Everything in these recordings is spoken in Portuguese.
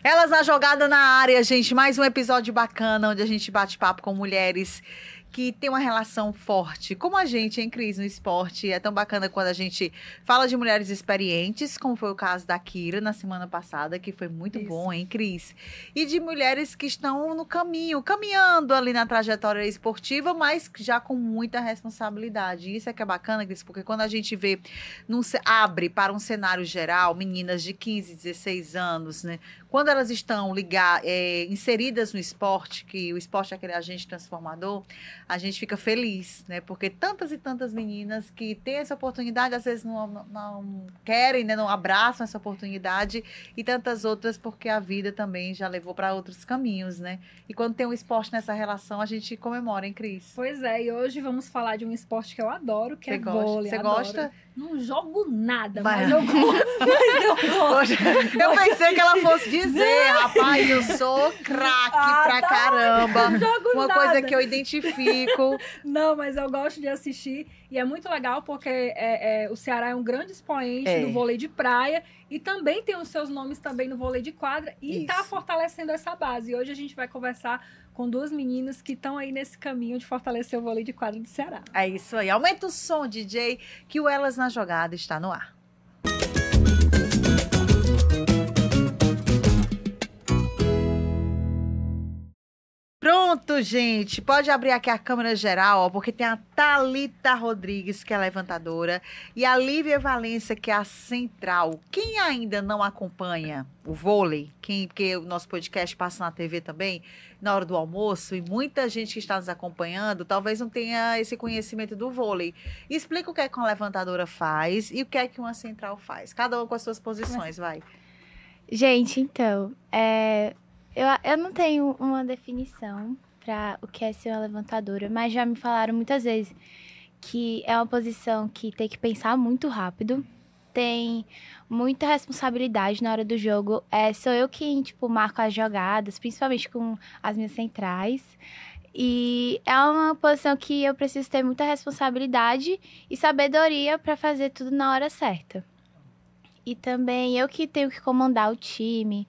Elas na jogada na área, gente. Mais um episódio bacana, onde a gente bate papo com mulheres que tem uma relação forte, como a gente, hein, Cris, no esporte. É tão bacana quando a gente fala de mulheres experientes, como foi o caso da Kira na semana passada, que foi muito bom, hein, Cris? E de mulheres que estão no caminho, caminhando ali na trajetória esportiva, mas já com muita responsabilidade. Isso é que é bacana, Cris, porque quando a gente vê, abre para um cenário geral, meninas de 15, 16 anos, né? Quando elas estão inseridas no esporte, que o esporte é aquele agente transformador, a gente fica feliz, né? Porque tantas e tantas meninas que têm essa oportunidade, às vezes não querem, né? Não abraçam essa oportunidade, e tantas outras porque a vida também já levou para outros caminhos, né? E quando tem um esporte nessa relação, a gente comemora, hein, Cris? Pois é, e hoje vamos falar de um esporte que eu adoro, que é vôlei. Você gosta? Não jogo nada, mas eu gosto. Eu pensei que ela fosse dizer, rapaz, eu sou craque pra caramba. Não jogo uma nada. coisa que eu identifico. Não, mas eu gosto de assistir e é muito legal porque o Ceará é um grande expoente do vôlei de praia e também tem os seus nomes também no vôlei de quadra e está fortalecendo essa base. E hoje a gente vai conversar com duas meninas que estão aí nesse caminho de fortalecer o vôlei de quadra do Ceará. É isso aí. Aumenta o som, DJ, que o Elas na Jogada está no ar. Pronto, gente. Pode abrir aqui a câmera geral, ó, porque tem a Thalita Rodrigues, que é levantadora, e a Lívia Valença, que é a central. Quem ainda não acompanha o vôlei, porque o nosso podcast passa na TV também, na hora do almoço, e muita gente que está nos acompanhando, talvez não tenha esse conhecimento do vôlei. Explica o que é que uma levantadora faz e o que é que uma central faz. Cada uma com as suas posições, vai. Gente, então, eu não tenho uma definição para o que é ser uma levantadora, mas já me falaram muitas vezes que é uma posição que tem que pensar muito rápido, tem muita responsabilidade na hora do jogo. Sou eu quem, marco as jogadas, principalmente com as minhas centrais. E é uma posição que eu preciso ter muita responsabilidade e sabedoria para fazer tudo na hora certa. E também eu que tenho que comandar o time.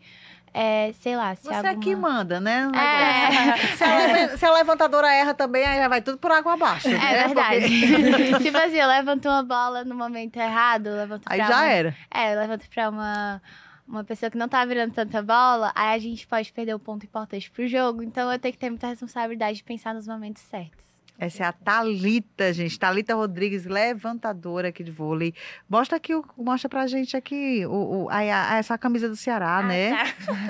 Sei lá, se Você é que manda, né? É. Se a levantadora erra também, aí já vai tudo por água abaixo. É verdade. Tipo assim, eu levanto uma bola no momento errado, eu levanto aí já era. Eu levanto pra uma pessoa que não tá virando tanta bola, aí a gente pode perder um ponto importante pro jogo. Então eu tenho que ter muita responsabilidade de pensar nos momentos certos. Essa é a Thalita, gente. Thalita Rodrigues, levantadora aqui de vôlei. Mostra pra gente aqui essa camisa do Ceará, né?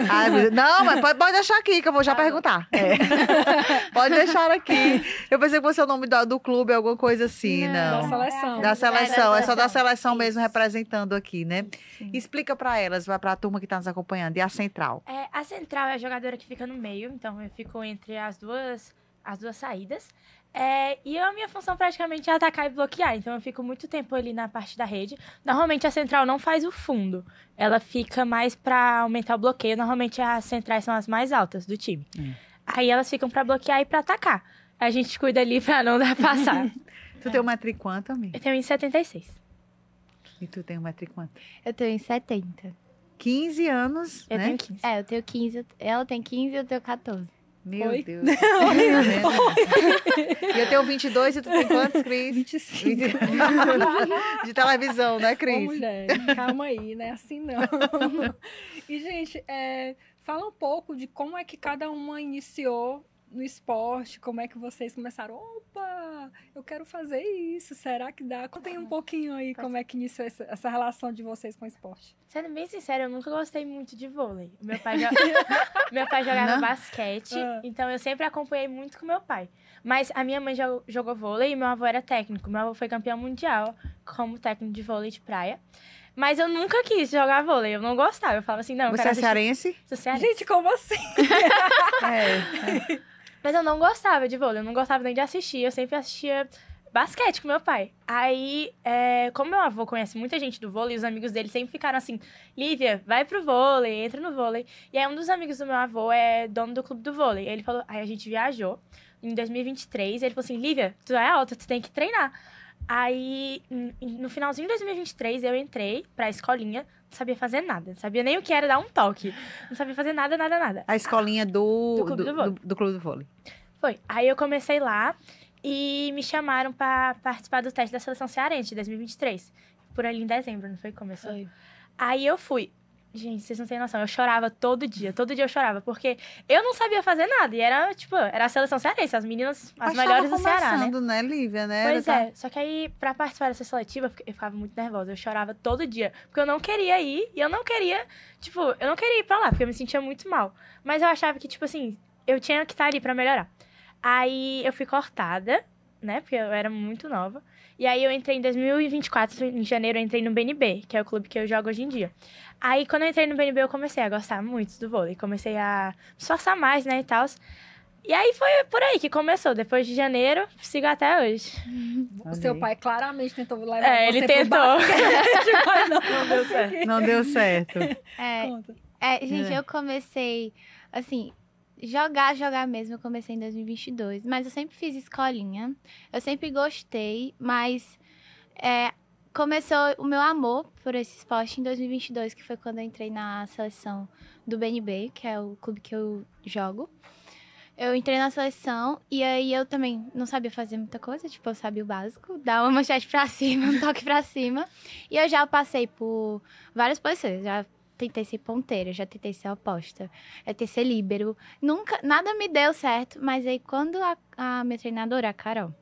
Tá. Não, mas pode deixar aqui, que eu vou já perguntar. Pode deixar aqui. Eu pensei que fosse o nome do clube, alguma coisa assim, não. Da seleção. Da seleção, é só da seleção mesmo, Isso. representando aqui, né? Sim. Explica pra elas, vai pra turma que tá nos acompanhando. E a central? A central é a jogadora que fica no meio, então eu fico entre as duas saídas. E a minha função praticamente é atacar e bloquear, então eu fico muito tempo ali na parte da rede. Normalmente a central não faz o fundo, ela fica mais pra aumentar o bloqueio. Normalmente as centrais são as mais altas do time. Aí elas ficam pra bloquear e pra atacar. A gente cuida ali pra não dar passar. Tu tem 1,70 m quanto, amiga? Eu tenho 1,76 m. E tu tem 1,70 m quanto? Eu tenho 1,70. 15 anos, Eu né? tenho 15. Eu tenho 15, ela tem 15 e eu tenho 14. Meu Oi? Deus. E eu tenho 22 e tu tem quantos, Cris? 25. De televisão, né, Ô, Cris? mulher, calma aí, né? Assim não. E, gente, fala um pouco de como é que cada uma iniciou no esporte, como é que vocês começaram, opa, eu quero fazer isso, será que dá? Contem um pouquinho aí como é que iniciou essa relação de vocês com o esporte. Sendo bem sincera, eu nunca gostei muito de vôlei. Meu pai jogava Não? basquete, então eu sempre acompanhei muito com meu pai. Mas a minha mãe já jogou vôlei e meu avô era técnico. Meu avô foi campeão mundial como técnico de vôlei de praia. Mas eu nunca quis jogar vôlei, eu não gostava. Eu falava assim, não, eu Você quero é assistir. cearense? Sou cearense. Gente, como assim? Mas eu não gostava de vôlei, eu não gostava nem de assistir. Eu sempre assistia basquete com meu pai. Aí, como meu avô conhece muita gente do vôlei, os amigos dele sempre ficaram assim, Lívia, vai pro vôlei, entra no vôlei. E aí um dos amigos do meu avô é dono do clube do vôlei. Ele falou, aí a gente viajou em 2023, ele falou assim, Lívia, tu é alta, tu tem que treinar. Aí, no finalzinho de 2023, eu entrei pra escolinha sabia fazer nada. Não sabia nem o que era dar um toque. Não sabia fazer nada, nada, nada. A escolinha Do Clube do Vôlei. do Clube do Vôlei. Foi. Aí eu comecei lá e me chamaram pra participar do teste da Seleção Cearense de 2023. Por ali em dezembro, não foi que começou? Foi. Aí eu fui. Gente, vocês não têm noção, eu chorava todo dia eu chorava, porque eu não sabia fazer nada, e era, tipo, era a Seleção Cearense, as meninas, as melhores do Ceará, né? Né, Lívia, né? Pois é, só que aí, pra participar dessa seletiva, eu ficava muito nervosa, eu chorava todo dia, porque eu não queria ir, e eu não queria ir pra lá, porque eu me sentia muito mal, mas eu achava que, tipo assim, eu tinha que estar ali pra melhorar. Aí eu fui cortada, né, porque eu era muito nova, e aí eu entrei em 2024, em janeiro, eu entrei no BNB, que é o clube que eu jogo hoje em dia. Aí, quando eu entrei no BNB, eu comecei a gostar muito do vôlei. Comecei a me esforçar mais, né, e tal. E aí, foi por aí que começou. Depois de janeiro, sigo até hoje. O seu pai claramente tentou levar É, você ele pro tentou. basquete, mas não deu certo. Não deu certo. Conta. Gente, eu comecei, assim, jogar mesmo, eu comecei em 2022. Mas eu sempre fiz escolinha, eu sempre gostei, mas começou o meu amor por esse esporte em 2022, que foi quando eu entrei na seleção do BNB, que é o clube que eu jogo. Eu entrei na seleção e aí eu também não sabia fazer muita coisa, tipo, eu sabia o básico, dar uma manchete pra cima, um toque pra cima. E eu já passei por várias posições, já tentei ser ponteira, já tentei ser oposta, já tentei ser líbero. Nada me deu certo, mas aí quando a minha treinadora, a Carol,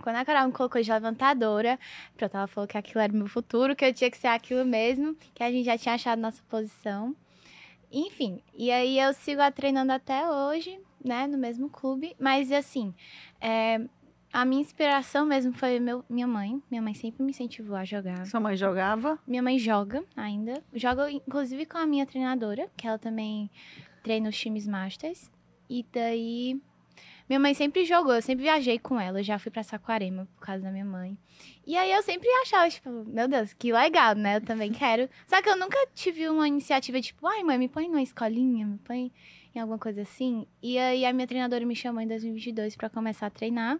quando a Carol me colocou de levantadora, pronto, ela falou que aquilo era o meu futuro, que eu tinha que ser aquilo mesmo, que a gente já tinha achado nossa posição. Enfim, e aí eu sigo treinando até hoje, né, no mesmo clube. Mas, assim, a minha inspiração mesmo foi minha mãe. Minha mãe sempre me incentivou a jogar. Sua mãe jogava? Minha mãe joga ainda. Joga, inclusive, com a minha treinadora, que ela também treina os times Masters. E daí... Minha mãe sempre jogou, eu sempre viajei com ela. Eu já fui pra Saquarema por causa da minha mãe. E aí eu sempre achava, tipo, meu Deus, que legal, né? Eu também quero. Só que eu nunca tive uma iniciativa, tipo, ai, mãe, me põe numa escolinha, me põe em alguma coisa assim. E aí a minha treinadora me chamou em 2022 pra começar a treinar.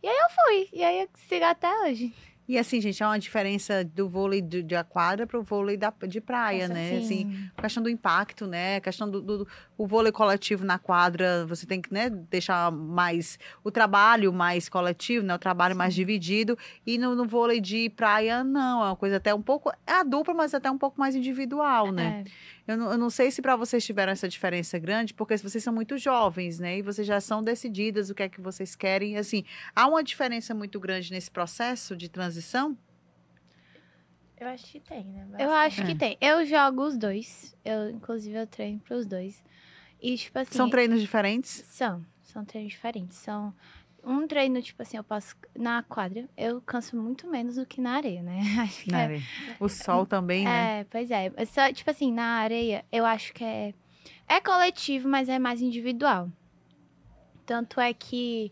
E aí eu fui. E aí eu sigo até hoje. E assim, gente, há uma diferença do vôlei de quadra para o vôlei de praia, Nossa, né? sim. Assim, a questão do impacto, né? A questão o vôlei coletivo na quadra, você tem que, né, deixar mais o trabalho mais coletivo, né? O trabalho mais dividido. E no vôlei de praia, não. É uma coisa até um pouco... É a dupla, mas até um pouco mais individual, né? Eu não sei se para vocês tiveram essa diferença grande, porque vocês são muito jovens, né? E vocês já são decididas o que é que vocês querem. Assim, há uma diferença muito grande nesse processo de transição? Eu acho que tem, né? Eu acho que tem. Eu jogo os dois. Inclusive, eu treino pros dois. E, tipo assim... São treinos diferentes? São treinos diferentes. São um treino, tipo assim, eu posso... Na quadra, eu canso muito menos do que na areia, né? Acho que Na areia. O sol também, né? Pois é. Só, tipo assim, na areia, eu acho que é coletivo, mas é mais individual. Tanto é que...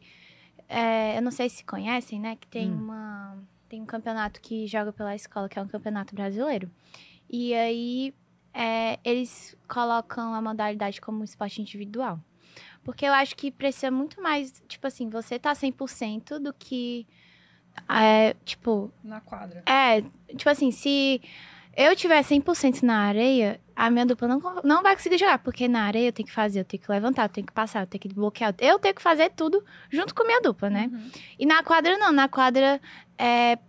eu não sei se conhecem, né? Que tem tem um campeonato que joga pela escola, que é um campeonato brasileiro. E aí, eles colocam a modalidade como esporte individual. Porque eu acho que precisa muito mais, tipo assim, você tá 100% do que, tipo... Na quadra. Tipo assim, se eu tiver 100% na areia, a minha dupla não vai conseguir jogar. Porque na areia eu tenho que levantar, eu tenho que passar, eu tenho que bloquear. Eu tenho que fazer tudo junto com a minha dupla, né? Uhum. E na quadra não, na quadra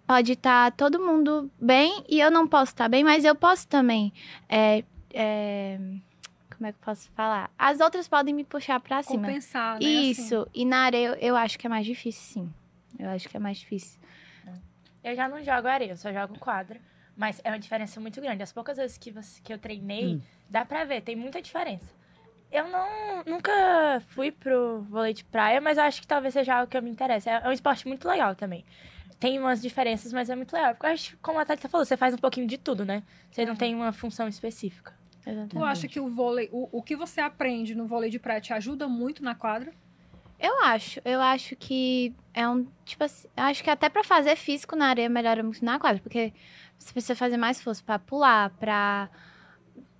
pode estar todo mundo bem e eu não posso estar bem, mas eu posso também... como é que eu posso falar? As outras podem me puxar pra cima. Compensar, né? Isso. Assim. E na areia eu acho que é mais difícil, sim. Eu acho que é mais difícil. Eu já não jogo areia, eu só jogo quadra. Mas é uma diferença muito grande. As poucas vezes que eu treinei, dá pra ver, tem muita diferença. Eu nunca fui pro vôlei de praia, mas eu acho que talvez seja algo que eu me interesse. É um esporte muito legal também. Tem umas diferenças, mas é muito legal. Porque eu acho, como a Thalita falou, você faz um pouquinho de tudo, né? Você não tem uma função específica. Exatamente. Tu acha que o vôlei, o que você aprende no vôlei de praia te ajuda muito na quadra? Eu acho que tipo assim, eu acho que até pra fazer físico na areia melhora muito na quadra, porque você precisa fazer mais força pra pular,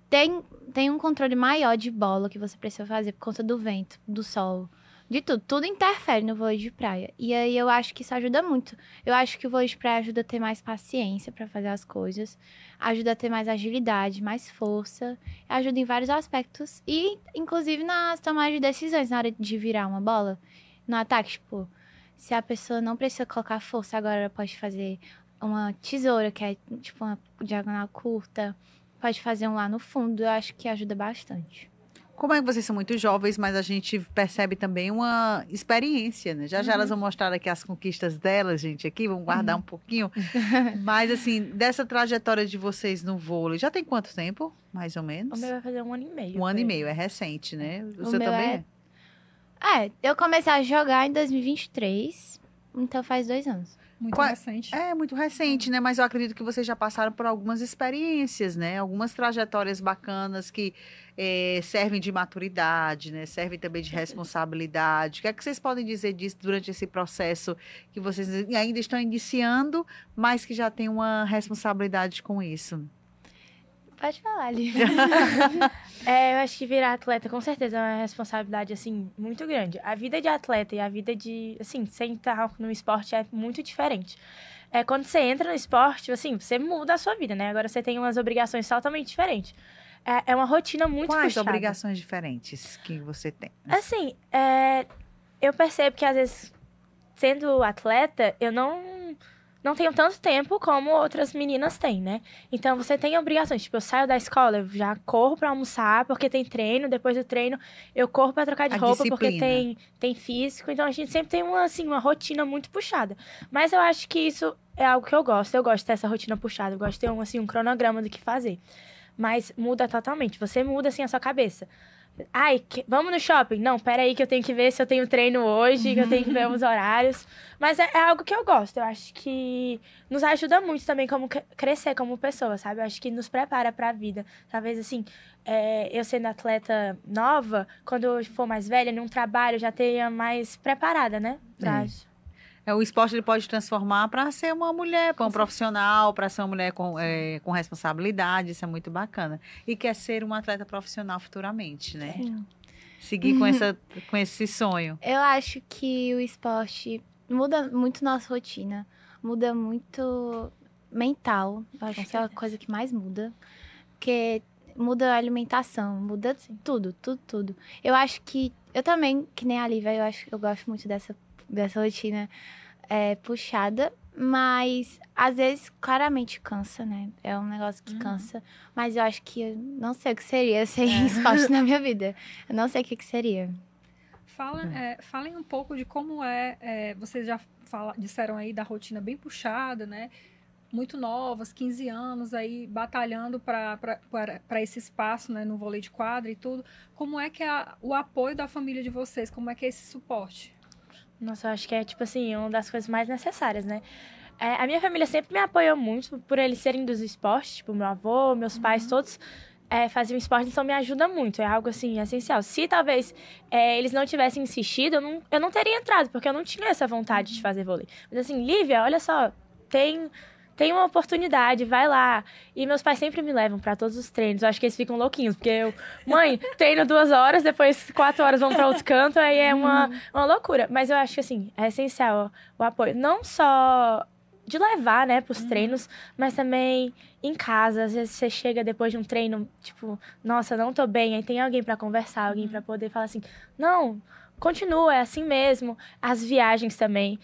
tem um controle maior de bola que você precisa fazer por conta do vento, do sol, de tudo. Tudo interfere no vôlei de praia. E aí eu acho que isso ajuda muito. Eu acho que o vôlei de praia ajuda a ter mais paciência pra fazer as coisas, ajuda a ter mais agilidade, mais força, ajuda em vários aspectos. E, inclusive, nas tomadas de decisões, na hora de virar uma bola, no ataque, tipo, se a pessoa não precisa colocar força, agora ela pode fazer uma tesoura, que é tipo uma diagonal curta, pode fazer um lá no fundo, eu acho que ajuda bastante. Como é que vocês são muito jovens, mas a gente percebe também uma experiência, né? Já elas vão mostrar aqui as conquistas delas, gente, aqui, vamos guardar um pouquinho. Mas, assim, dessa trajetória de vocês no vôlei, já tem quanto tempo, mais ou menos? O meu vai fazer 1 ano e meio. 1 ano e meio, é recente, né? O seu meu também eu comecei a jogar em 2023, então faz 2 anos. Muito recente. É muito recente, né? Mas eu acredito que vocês já passaram por algumas experiências, né? Algumas trajetórias bacanas que servem de maturidade, né? Servem também de responsabilidade. O que é que vocês podem dizer disso durante esse processo que vocês ainda estão iniciando, mas que já têm uma responsabilidade com isso? Pode falar, Lívia. Eu acho que virar atleta, com certeza, é uma responsabilidade, assim, muito grande. A vida de atleta e a vida de, assim, sem estar no esporte é muito diferente. Quando você entra no esporte, assim, você muda a sua vida, né? Agora você tem umas obrigações totalmente diferentes. É uma rotina muito Quais puxada. obrigações diferentes que você tem? Assim, eu percebo que, às vezes, sendo atleta, eu não tenho tanto tempo como outras meninas têm, né? Então, você tem obrigações. Tipo, eu saio da escola, eu já corro pra almoçar, porque tem treino. Depois do treino, eu corro pra trocar de roupa, porque tem físico. Então, a gente sempre tem uma rotina muito puxada. Mas eu acho que isso é algo que eu gosto. Eu gosto dessa rotina puxada. Eu gosto de ter um cronograma do que fazer. Mas muda totalmente. Você muda, assim, a sua cabeça. Ai, vamos no shopping? Não, peraí que eu tenho que ver se eu tenho treino hoje, que eu tenho que ver os horários. Mas é algo que eu gosto. Eu acho que nos ajuda muito também como crescer como pessoa, sabe? Eu acho que nos prepara pra vida. Talvez, assim, eu sendo atleta nova, quando eu for mais velha, num trabalho, já tenha mais preparada, né? O esporte ele pode transformar para ser uma mulher, para um profissional, para ser uma mulher com responsabilidade, isso é muito bacana. E quer ser uma atleta profissional futuramente, né? Sim. Seguir com esse sonho. Eu acho que o esporte muda muito nossa rotina, muda muito mental. Eu acho que é a coisa que mais muda. Porque muda a alimentação, muda tudo. Eu acho que, eu também, que nem a Lívia, eu gosto muito dessa rotina puxada, mas às vezes claramente cansa, né? É um negócio que cansa, mas eu acho que eu não sei o que seria sem esporte na minha vida. Eu não sei o que seria. Falem um pouco de como vocês já disseram aí da rotina bem puxada, né? Muito novas, 15 anos aí batalhando para esse espaço, né, no vôlei de quadra e tudo. Como é que é o apoio da família de vocês? Como é que é esse suporte? Nossa, eu acho que é, tipo assim, uma das coisas mais necessárias, né? A minha família sempre me apoiou muito por eles serem dos esportes. Tipo, meu avô, meus pais, todos faziam esporte, então me ajuda muito. É algo, assim, essencial. Se talvez eles não tivessem insistido, eu não teria entrado, porque eu não tinha essa vontade de fazer vôlei. Mas assim, Lívia, olha só, tem uma oportunidade, vai lá. E meus pais sempre me levam pra todos os treinos. Eu acho que eles ficam louquinhos, porque mãe, treino 2 horas, depois 4 horas vão pra outro canto, aí é uma loucura. Mas eu acho que, assim, é essencial o apoio. Não só de levar, né, pros treinos, mas também em casa. Às vezes você chega depois de um treino, tipo, nossa, não tô bem. Aí tem alguém pra conversar, alguém pra poder falar assim, não, continua, é assim mesmo. As viagens também,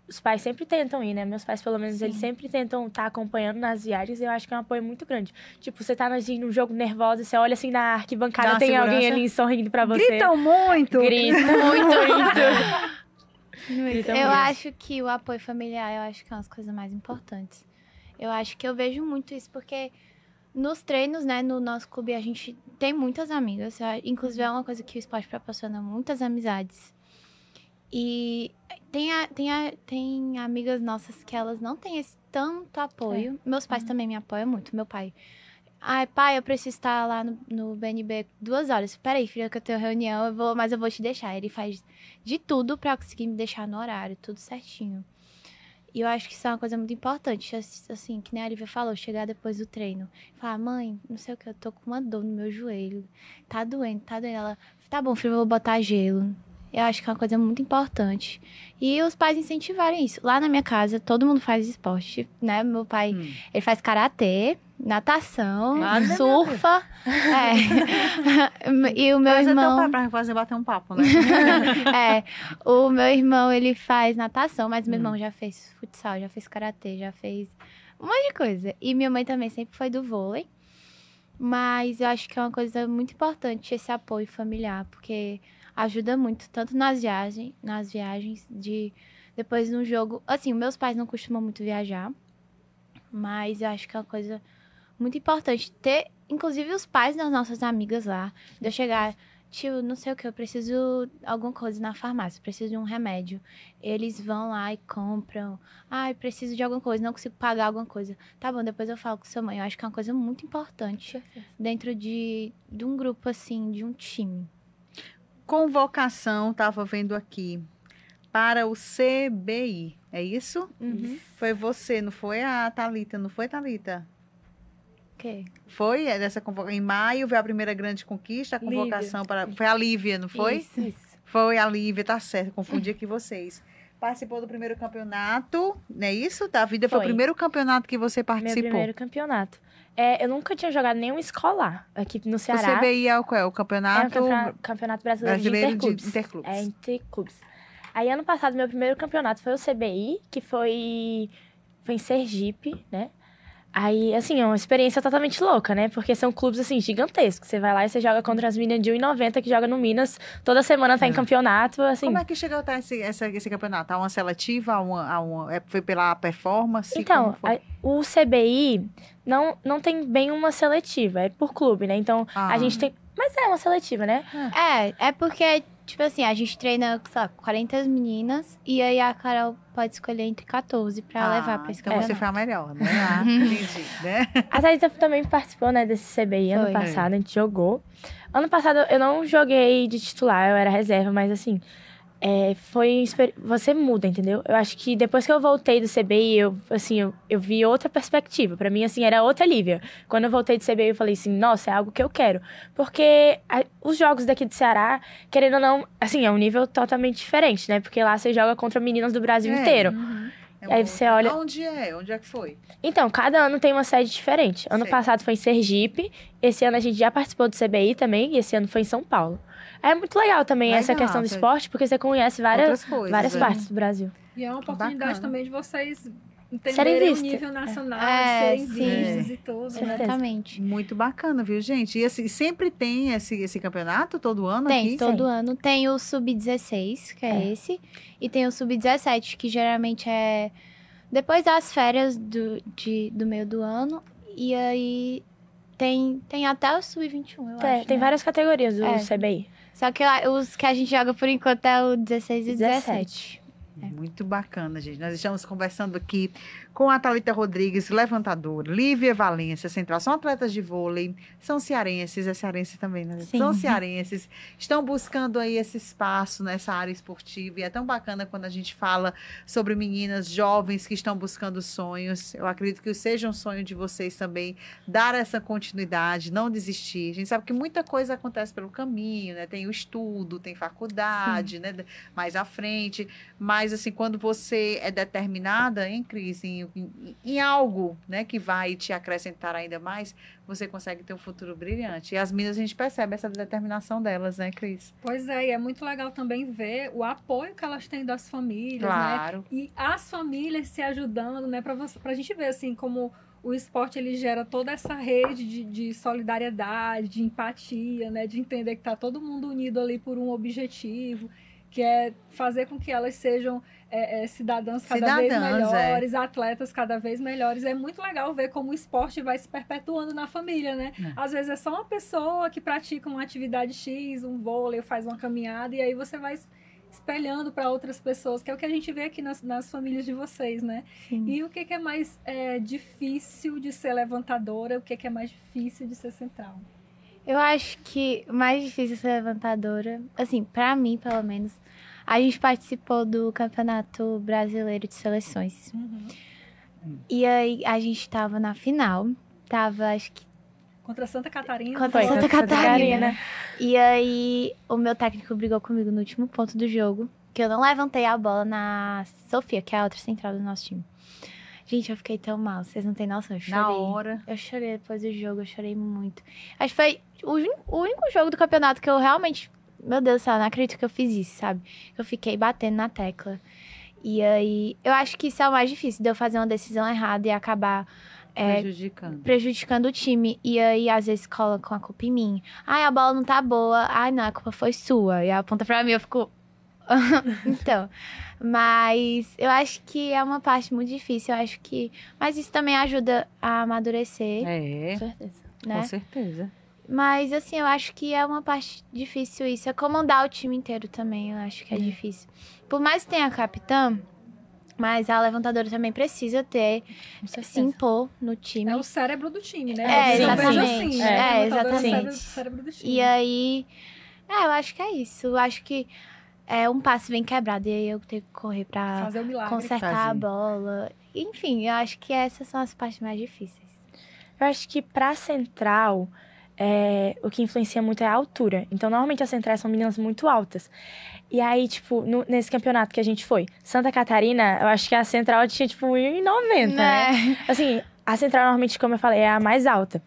os pais sempre tentam ir, né? Meus pais, pelo menos, eles sempre tentam estar acompanhando nas viagens. E eu acho que é um apoio muito grande. Tipo, você tá num jogo nervosa, você olha assim na arquibancada, tem alguém ali sorrindo pra você. Gritam muito! Gritam muito. Eu acho que o apoio familiar, eu acho que é uma das coisas mais importantes. Eu acho que eu vejo muito isso, porque nos treinos, né, no nosso clube, a gente tem muitas amigas. Inclusive, é uma coisa que o esporte proporciona muitas amizades. E tem amigas nossas que elas não têm esse tanto apoio. Meus pais também me apoiam muito. Meu pai, pai, eu preciso estar lá no BNB 2 horas. Peraí, filha, que eu tenho reunião, mas eu vou te deixar. Ele faz de tudo pra conseguir me deixar no horário, tudo certinho. E eu acho que isso é uma coisa muito importante, assim, que nem a Lívia falou, chegar depois do treino. Falar, mãe, não sei o que, eu tô com uma dor no meu joelho. Tá doendo. Ela, tá bom, filho, eu vou botar gelo. Eu acho que é uma coisa muito importante. E os pais incentivarem isso. Lá na minha casa, todo mundo faz esporte, né? Meu pai, ele faz karatê, natação, surfa. E o meu irmão... Pra fazer bater um papo, né? O meu irmão, ele faz natação, mas meu irmão já fez futsal, já fez karatê, já fez um monte de coisa. E minha mãe também sempre foi do vôlei. Mas eu acho que é uma coisa muito importante esse apoio familiar, porque ajuda muito, tanto nas viagens de depois no jogo. Assim, meus pais não costumam muito viajar, mas eu acho que é uma coisa muito importante ter, inclusive, os pais das nossas amigas lá, de eu chegar, tio, não sei o que, eu preciso de alguma coisa na farmácia, preciso de um remédio. Eles vão lá e compram. Ai, preciso de alguma coisa, não consigo pagar alguma coisa. Tá bom, depois eu falo com sua mãe. Eu acho que é uma coisa muito importante dentro de um grupo, assim, de um time. Convocação, tava vendo aqui, para o CBI, é isso? Foi você, não foi a Thalita, não foi, Thalita? quê? Foi dessa convocação. Em maio veio a primeira grande conquista, a convocação para. Foi a Lívia, não foi? Isso. Foi a Lívia, tá certo, confundi aqui vocês. Participou do primeiro campeonato, não é isso? Da vida foi o primeiro campeonato que você participou. Meu primeiro campeonato. Eu nunca tinha jogado nenhum escolar aqui no Ceará. O CBI é o qual? O campeonato... Campeonato Brasileiro de Interclubes. De Interclubes. Aí, ano passado, meu primeiro campeonato foi o CBI, que foi em Sergipe, né? Aí, assim, é uma experiência totalmente louca, né? Porque são clubes, assim, gigantescos. Você vai lá e você joga contra as meninas de 1,90 que jogam no Minas. Toda semana tá em campeonato, assim. Como é que chegou até esse campeonato? Há uma seletiva? Foi pela performance? Então, o CBI não tem bem uma seletiva. É por clube, né? Então, a gente tem... Mas é uma seletiva, né? É porque... Tipo assim, a gente treina, sei lá, 40 meninas e aí a Carol pode escolher entre 14 pra levar pra esse então campeonato. você foi a melhor, né? Entendi, né? A Thalita também participou, né, desse CBI ano passado, a gente jogou. Ano passado eu não joguei de titular, eu era reserva, mas assim... Você muda, entendeu? Eu acho que depois que eu voltei do CBI, eu vi outra perspectiva. Pra mim, assim, era outra Lívia. Quando eu voltei do CBI, eu falei assim, nossa, é algo que eu quero. Porque os jogos daqui do Ceará, querendo ou não, assim, é um nível totalmente diferente, né? Porque lá você joga contra meninas do Brasil inteiro. Aí você olha... Onde é que foi? Então, cada ano tem uma sede diferente. Ano passado foi em Sergipe, esse ano a gente já participou do CBI também, e esse ano foi em São Paulo. É muito legal também essa questão do esporte, porque você conhece várias partes do Brasil. E é uma oportunidade também de vocês serem entenderem o vistos. nível nacional, serem vistos e tudo, né? Exatamente. Muito bacana, viu, gente? E assim, sempre tem esse campeonato todo ano aqui? Tem, todo ano. Tem o Sub-16, que é esse, e tem o Sub-17, que geralmente é depois das férias do meio do ano, e aí tem até o Sub-21, eu acho. Tem né? várias categorias do CBI. Só que os que a gente joga por enquanto é o 16 e 17. Muito bacana, gente. Nós estamos conversando aqui com a Thalita Rodrigues, levantadora, Lívia Valência, central. São atletas de vôlei, são cearenses, é cearense também, né? Sim. São cearenses, estão buscando aí esse espaço nessa área esportiva. E é tão bacana quando a gente fala sobre meninas jovens que estão buscando sonhos. Eu acredito que seja um sonho de vocês também, dar essa continuidade, não desistir. A gente sabe que muita coisa acontece pelo caminho, né? Tem o estudo, tem faculdade, né? Mais à frente, mas assim, quando você é determinada, hein, Cris, em algo, né, que vai te acrescentar ainda mais, você consegue ter um futuro brilhante. E as meninas, a gente percebe essa determinação delas, né, Cris? Pois é, e é muito legal também ver o apoio que elas têm das famílias, claro, né? E as famílias se ajudando, né, pra gente ver, assim, como o esporte, ele gera toda essa rede de solidariedade, de empatia, né, de entender que tá todo mundo unido ali por um objetivo, que é fazer com que elas sejam cidadãs cada vez melhores, atletas cada vez melhores. É muito legal ver como o esporte vai se perpetuando na família, né? Às vezes é só uma pessoa que pratica uma atividade X, um vôlei, faz uma caminhada, e aí você vai espelhando para outras pessoas, que é o que a gente vê aqui nas famílias de vocês, né? Sim. E o que é mais difícil de ser levantadora, o que é mais difícil de ser central? Eu acho que o mais difícil de ser levantadora, assim, pra mim, pelo menos, a gente participou do Campeonato Brasileiro de Seleções. E aí, a gente tava na final. Acho que... Contra Santa Catarina. Contra Santa Catarina. E aí, o meu técnico brigou comigo no último ponto do jogo, que eu não levantei a bola na Sofia, que é a outra central do nosso time. Gente, eu fiquei tão mal, vocês não têm noção, eu chorei. Na hora. Eu chorei depois do jogo, eu chorei muito. Acho que foi o único jogo do campeonato que eu realmente... Meu Deus do céu, eu não acredito que eu fiz isso, sabe? Eu fiquei batendo na tecla. E aí, eu acho que isso é o mais difícil, de eu fazer uma decisão errada e acabar prejudicando o time. E aí, às vezes, colocam a culpa em mim. Ai, a bola não tá boa. Ai, não, a culpa foi sua. E aponta pra mim, eu fico... Então, mas eu acho que é uma parte muito difícil, eu acho que... Mas isso também ajuda a amadurecer, Com certeza. né? Com certeza. Mas, assim, eu acho que é uma parte difícil isso. É comandar o time inteiro também, eu acho que é difícil. Por mais que tenha a capitã, mas a levantadora também precisa se impor no time. É o cérebro do time, né? Exatamente. Exatamente. O cérebro do time. E aí, eu acho que é isso. Eu acho que um passe bem quebrado e aí eu tenho que correr pra fazer o milagre. consertar a bola. Enfim, eu acho que essas são as partes mais difíceis. Eu acho que pra central, o que influencia muito é a altura. Então, normalmente as centrais são meninas muito altas. E aí, tipo, nesse campeonato que a gente foi, Santa Catarina, eu acho que a central tinha, tipo, 1,90, né? Assim, a central, normalmente, como eu falei, é a mais alta.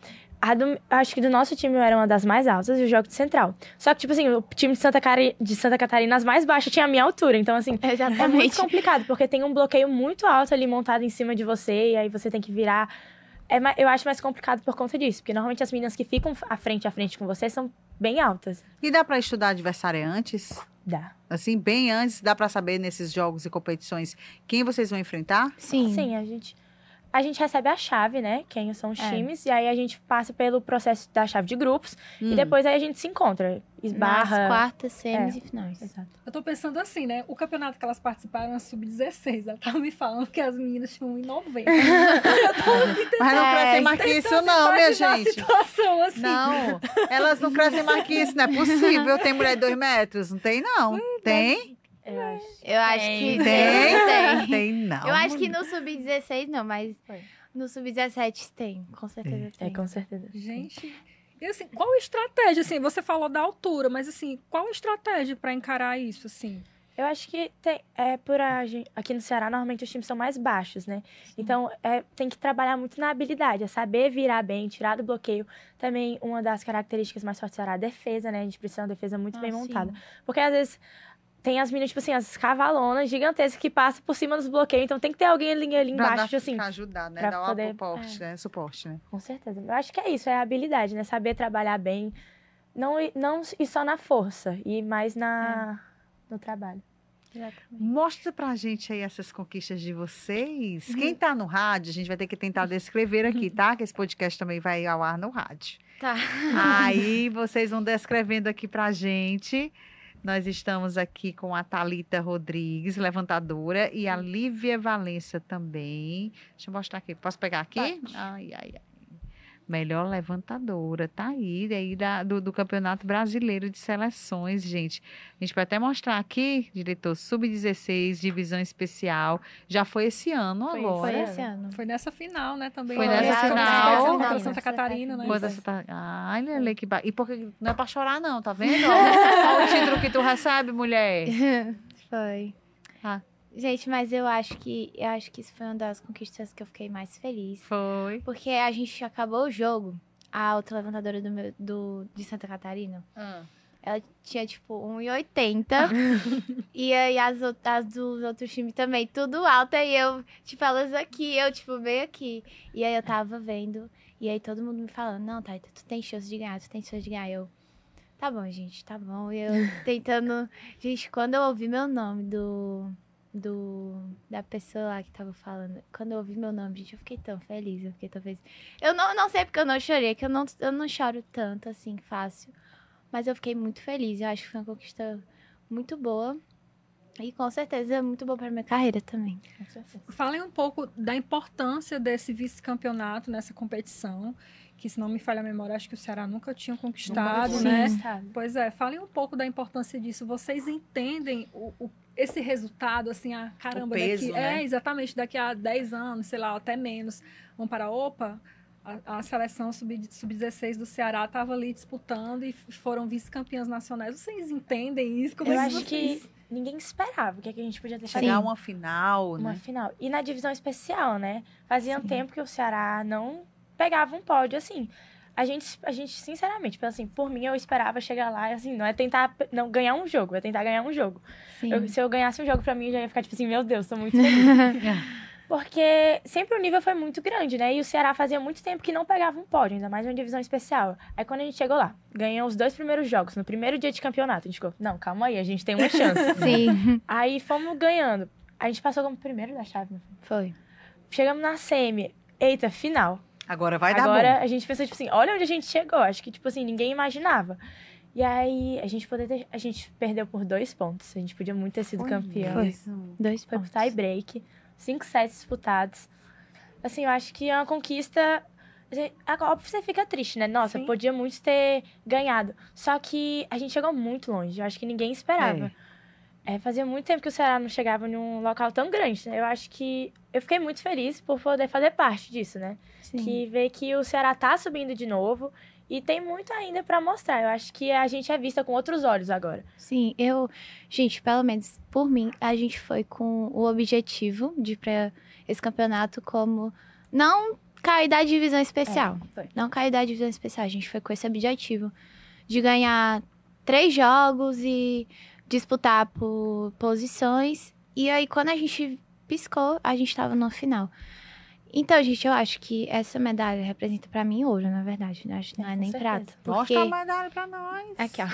Acho que do nosso time eu era uma das mais altas e eu jogo de central. Só que, tipo assim, o time de Santa Catarina, as mais baixas, tinha a minha altura. Então, assim, é muito complicado, porque tem um bloqueio muito alto ali montado em cima de você, e aí você tem que virar. Eu acho mais complicado por conta disso, porque normalmente as meninas que ficam à frente com você são bem altas. E dá pra estudar adversária antes? Dá. Assim, bem antes, dá pra saber nesses jogos e competições quem vocês vão enfrentar? Sim. Sim, a gente recebe a chave, né? Quem são os times. E aí a gente passa pelo processo da chave de grupos. E depois aí a gente se encontra. Esbarra. Nas quartas, semis e finais. Exato. Eu tô pensando assim, né? O campeonato que elas participaram é sub-16. Ela tava me falando que as meninas tinham 1,90. Mas não crescem mais que isso não, minha gente. Situação, assim. Não, elas não crescem mais que isso, não é possível. Tem mulher de 2 metros? Não tem, não. Tem? Eu acho que Tem? tem. Tem, não. Eu acho que no sub-16 não, mas no sub-17 tem, com certeza tem. Com certeza. Gente, e assim, qual a estratégia? Assim, você falou da altura, mas assim, qual a estratégia pra encarar isso, assim? Eu acho que aqui no Ceará, normalmente os times são mais baixos, né? Então, tem que trabalhar muito na habilidade, saber virar bem, tirar do bloqueio. Também, uma das características mais fortes do Ceará é a defesa, né? A gente precisa de uma defesa muito bem montada. Porque, às vezes, tem as meninas, tipo assim, as cavalonas gigantescas que passam por cima dos bloqueios. Então, tem que ter alguém ali embaixo, assim. Pra ajudar, né? Pra Dar poder, suporte, né? Com certeza. Eu acho que é isso, é a habilidade, né? Saber trabalhar bem. Não ir só na força, e mais no trabalho. Exatamente. Mostra pra gente aí essas conquistas de vocês. Quem tá no rádio, a gente vai ter que tentar descrever aqui, tá? Que esse podcast também vai ao ar no rádio. Tá. Aí vocês vão descrevendo aqui pra gente. Nós estamos aqui com a Thalita Rodrigues, levantadora, e a Lívia Valença também. Deixa eu mostrar aqui. Posso pegar aqui? Pode. Ai. Melhor levantadora, tá aí do Campeonato Brasileiro de Seleções, gente. A gente pode até mostrar aqui, diretor, Sub-16, divisão especial. Já foi esse ano agora. Foi esse ano. Foi nessa final, né, também. Foi nessa final. Contra Santa Catarina, né? Ai, Lele, que E porque não é pra chorar, não, tá vendo? Olha o título que tu recebe, mulher. Foi. Gente, mas eu acho que isso foi uma das conquistas que eu fiquei mais feliz. Foi. Porque a gente acabou o jogo, a outra levantadora de Santa Catarina, ela tinha, tipo, 1,80. E aí as dos outros times também, tudo alta. E eu, tipo, elas aqui, eu, tipo, bem aqui. E aí eu tava vendo, e aí todo mundo me falando, não, Thalita, tu tem chance de ganhar, Eu, tá bom, gente, tá bom. E eu tentando... Gente, quando eu ouvi meu nome da pessoa lá que tava falando, quando eu ouvi meu nome, gente, eu fiquei tão feliz, Eu não sei porque eu não chorei, que eu não choro tanto, assim, fácil, mas eu fiquei muito feliz, eu acho que foi uma conquista muito boa, e com certeza é muito boa pra minha carreira também. Falem um pouco da importância desse vice-campeonato nessa competição, que, se não me falha a memória, acho que o Ceará nunca tinha conquistado, né? Pois é, falem um pouco da importância disso. Vocês entendem esse resultado, assim, caramba, o peso, daqui, né? exatamente, daqui a 10 anos, sei lá, até menos, vamos para a OPA? A seleção sub-16 do Ceará estava ali disputando e foram vice-campeãs nacionais. Vocês entendem isso? Como Eu é acho vocês... que ninguém esperava o que, é que a gente podia ter Chegar a feito. uma final, Uma né? final. E na divisão especial, né? Fazia um Sim. tempo que o Ceará não pegava um pódio, assim. A gente, sinceramente, assim, por mim, eu esperava chegar lá, assim, não é tentar não ganhar um jogo, é tentar ganhar um jogo. Sim. Se eu ganhasse um jogo, pra mim, eu já ia ficar tipo assim, meu Deus, tô muito feliz. Porque sempre o nível foi muito grande, né? E o Ceará fazia muito tempo que não pegava um pódio, ainda mais uma divisão especial. Aí quando a gente chegou lá, ganhou os 2 primeiros jogos, no primeiro dia de campeonato, a gente ficou, não, calma aí, a gente tem uma chance. Sim, Aí fomos ganhando. A gente passou como primeiro da chave, né? foi. Chegamos na semi. Eita, final. Agora vai dar Agora bom. a gente pensou, tipo assim, olha onde a gente chegou. Acho que, tipo assim, ninguém imaginava. E aí a gente perdeu por 2 pontos. A gente podia muito ter sido campeão. Foi. mesmo. 2 Foi por pontos. tie break. 5 sets disputados. Assim, eu acho que é uma conquista. Óbvio que você fica triste, né? Nossa, Sim. podia muito ter ganhado. Só que a gente chegou muito longe. Eu acho que ninguém esperava. Fazia muito tempo que o Ceará não chegava num local tão grande, né? Eu acho que eu fiquei muito feliz por poder fazer parte disso, né? Sim. Que ver que o Ceará tá subindo de novo e tem muito ainda pra mostrar. Eu acho que a gente é vista com outros olhos agora. Sim, gente, pelo menos por mim, a gente foi com o objetivo de ir pra esse campeonato como não cair da divisão especial. Foi. Não cair da divisão especial. A gente foi com esse objetivo de ganhar 3 jogos e disputar por posições. E aí, quando a gente piscou, a gente tava no final. Então, gente, eu acho que essa medalha representa pra mim ouro, na verdade. Né? Acho que não é Com nem certeza. prata. Porque... Mostra a medalha pra nós. Aqui, ó.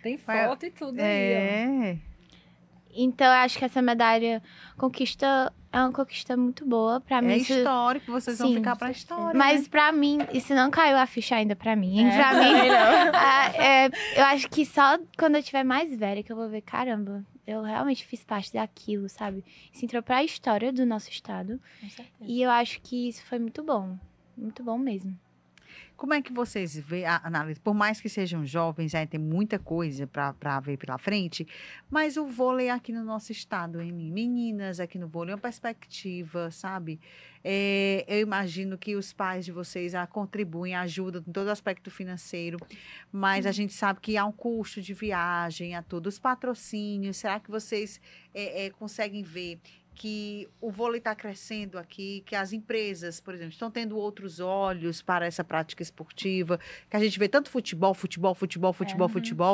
Tem foto e tudo aí, É. Então, eu acho que essa medalha é uma conquista muito boa pra mim. É Isso- histórico, vocês vão Sim, ficar pra história. Mas né? pra mim, isso não caiu a ficha ainda pra mim. Hein? É, Pra mim, também não. eu acho que só quando eu tiver mais velha que eu vou ver, caramba, eu realmente fiz parte daquilo, sabe? Isso entrou pra história do nosso estado. Com certeza. E eu acho que isso foi muito bom. Muito bom mesmo. Como é que vocês veem a análise? Por mais que sejam jovens, aí tem muita coisa para ver pela frente, mas o vôlei aqui no nosso estado, hein? Meninas aqui no vôlei, é uma perspectiva, sabe? Eu imagino que os pais de vocês contribuem, ajudam em todo aspecto financeiro, mas a gente sabe que há um custo de viagem, há todos os patrocínios. Será que vocês conseguem ver que o vôlei está crescendo aqui, que as empresas, por exemplo, estão tendo outros olhos para essa prática esportiva, que a gente vê tanto futebol,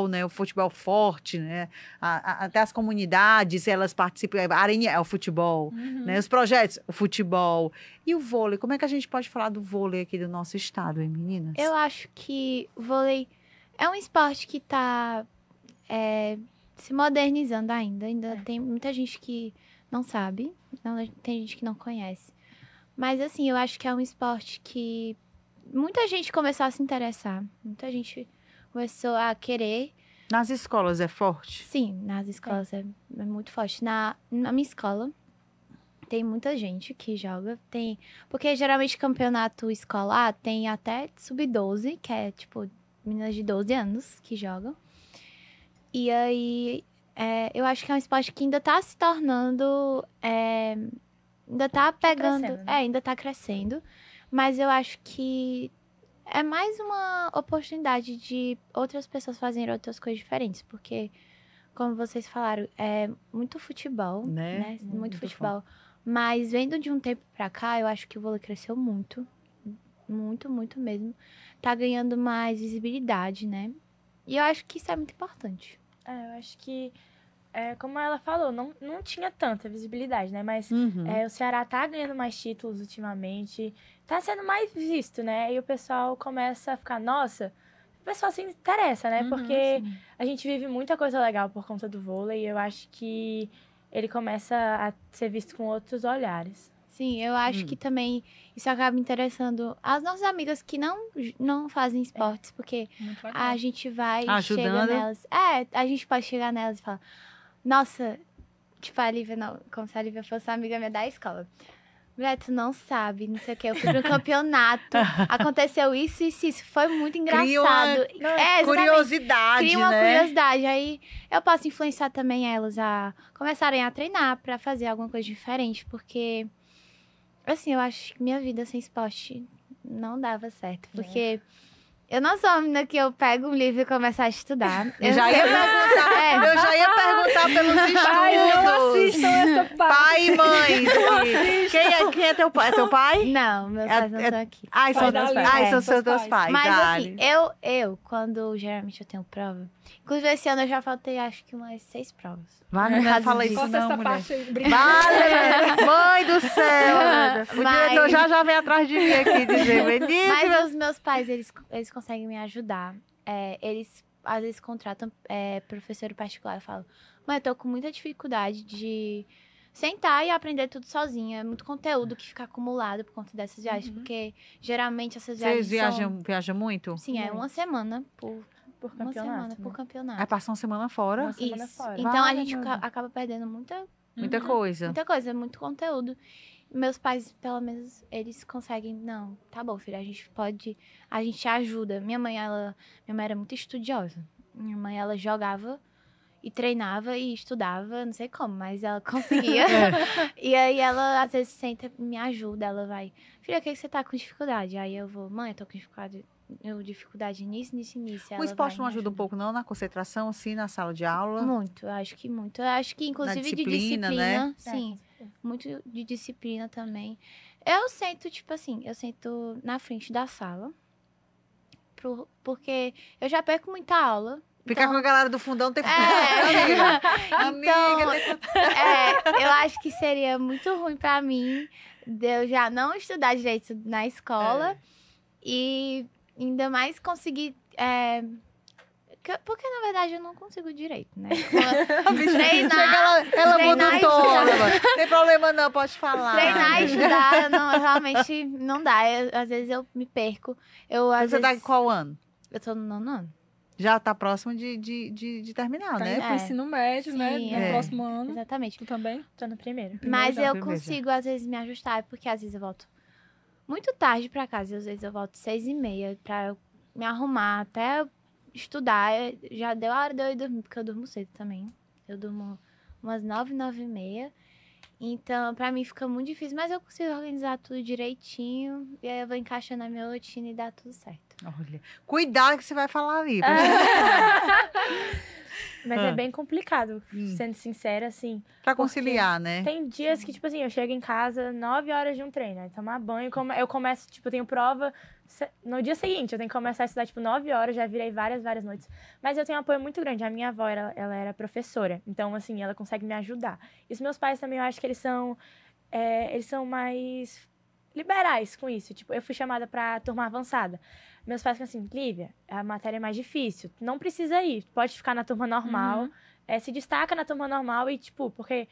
né? O futebol forte, né? Até as comunidades, elas participam, a Arena é o futebol, né? Os projetos, o futebol. E o vôlei, como é que a gente pode falar do vôlei aqui do nosso estado, hein, meninas? Eu acho que o vôlei é um esporte que tá se modernizando ainda. Ainda tem muita gente que não sabe, tem gente que não conhece. Mas, assim, eu acho que é um esporte que muita gente começou a se interessar. Muita gente começou a querer. Nas escolas é forte? Sim, nas escolas é muito forte. Na minha escola, tem muita gente que joga. Porque, geralmente, campeonato escolar tem até sub-12, que é, tipo, meninas de 12 anos que jogam. E aí... eu acho que é um esporte que ainda tá se tornando. Ainda tá pegando. crescendo, né? Ainda tá crescendo. Mas eu acho que é mais uma oportunidade de outras pessoas fazerem outras coisas diferentes. Porque, como vocês falaram, é muito futebol, Né? né? Muito Muito futebol. Mas vendo de um tempo pra cá, eu acho que o vôlei cresceu muito. Muito, muito mesmo. Tá ganhando mais visibilidade, né? E eu acho que isso é muito importante. Eu acho que, como ela falou, não tinha tanta visibilidade, né? Mas Uhum. o Ceará tá ganhando mais títulos ultimamente, tá sendo mais visto, né? E o pessoal começa a ficar, nossa, o pessoal se interessa, né? Porque a gente vive muita coisa legal por conta do vôlei e eu acho que ele começa a ser visto com outros olhares. Sim, eu acho que também isso acaba interessando as nossas amigas que não fazem esportes, porque Muito legal. a gente vai, Ajudando. chega nelas. A gente pode chegar nelas e falar, nossa, tipo, a Lívia, não, como se a Lívia fosse uma amiga minha da escola. Mulher, tu não sabe, não sei o que, eu fui pro campeonato, aconteceu isso, foi muito engraçado. Exatamente. Curiosidade, Cria uma né? curiosidade, aí eu posso influenciar também elas a começarem a treinar pra fazer alguma coisa diferente, porque, assim, eu acho que minha vida sem esporte não dava certo, porque eu não sou uma menina que eu pego um livro e começo a estudar. Eu já ia perguntar pelos Ai, não estudos. assistam essa parte. Pai e mãe. Quem é teu pai? É teu pai? Não, meus pais não estão aqui. Ai, são Pai da Lívia. são seus Seus teus pais. Mas Dali. assim, eu, quando geralmente eu tenho prova, inclusive esse ano eu já faltei acho que umas 6 provas. Vale, Por não causa fala disso. isso Corta não, essa mulher. parte aí. Vale, mãe do céu. O Mas- diretor já vem atrás de mim aqui dizer, Benício. Mas os meus pais, eles conseguem me ajudar. Eles, às vezes, contratam professor particular. Eu falo, mãe, eu tô com muita dificuldade de sentar e aprender tudo sozinha. É muito conteúdo que fica acumulado por conta dessas viagens. Porque, geralmente, essas viagens Vocês são... viajam muito? Sim, é uma semana por Campeonato. uma semana por né? campeonato. Aí passa uma semana fora. Uma semana Isso. fora. Então, a Vale, gente meu Deus. acaba perdendo muita Muita coisa. Muita coisa, muito conteúdo. Meus pais, pelo menos, eles conseguem. Não, tá bom, filha, a gente ajuda. Minha mãe era muito estudiosa. Minha mãe, ela jogava e treinava e estudava, não sei como, mas ela conseguia. E aí ela, às vezes, senta e me ajuda. Ela vai, filha, o que você tá com dificuldade? Aí eu vou, mãe, eu tô com dificuldade nisso. O Ela esporte vai não me ajuda um pouco, não, na concentração, assim, na sala de aula? Muito, eu acho que muito. Eu acho que, inclusive, de disciplina, disciplina, né? sim. Muito de disciplina também. Eu sento, tipo assim, na frente da sala. Porque eu já perco muita aula. Ficar com a galera do fundão não tem É. amiga. Eu acho que seria muito ruim pra mim de eu já não estudar direito na escola e ainda mais conseguir. Porque, na verdade, eu não consigo direito, né? Ela muda treinar o e tom. estudar. Não tem problema não, pode falar. Treinar e estudar, realmente não dá. Às vezes eu me perco. Você tá em qual ano? Eu tô no 9º ano. Já tá próximo de terminar, Tá né? indo pro ensino médio, né? Sim, No é. próximo ano. Exatamente. Tu também? Tô no primeiro. Mas já, eu primeiro já. consigo, às vezes, me ajustar, porque às vezes eu volto muito tarde pra casa. Às vezes eu volto 6h30 pra eu me arrumar até eu estudar. Já deu a hora de eu ir dormir, porque eu durmo cedo também. Eu durmo umas 9, 9h30. Então, pra mim fica muito difícil, mas eu consigo organizar tudo direitinho. E aí eu vou encaixando a minha rotina e dá tudo certo. Olha, cuidado que você vai falar ali. Mas é bem complicado, Hum. sendo sincera, assim. Pra conciliar, né? Tem dias que, tipo assim, eu chego em casa 9 horas de um treino, aí tomar banho, eu começo, tipo, eu tenho prova no dia seguinte, eu tenho que começar a estudar, tipo, 9 horas, já virei várias noites. Mas eu tenho um apoio muito grande, a minha avó, ela era professora, então, assim, ela consegue me ajudar. E os meus pais também, eu acho que eles são mais liberais com isso, tipo, eu fui chamada pra turma avançada. Meus pais ficam assim, Lívia, a matéria é mais difícil, não precisa ir, pode ficar na turma normal, se destaca na turma normal e, tipo, porque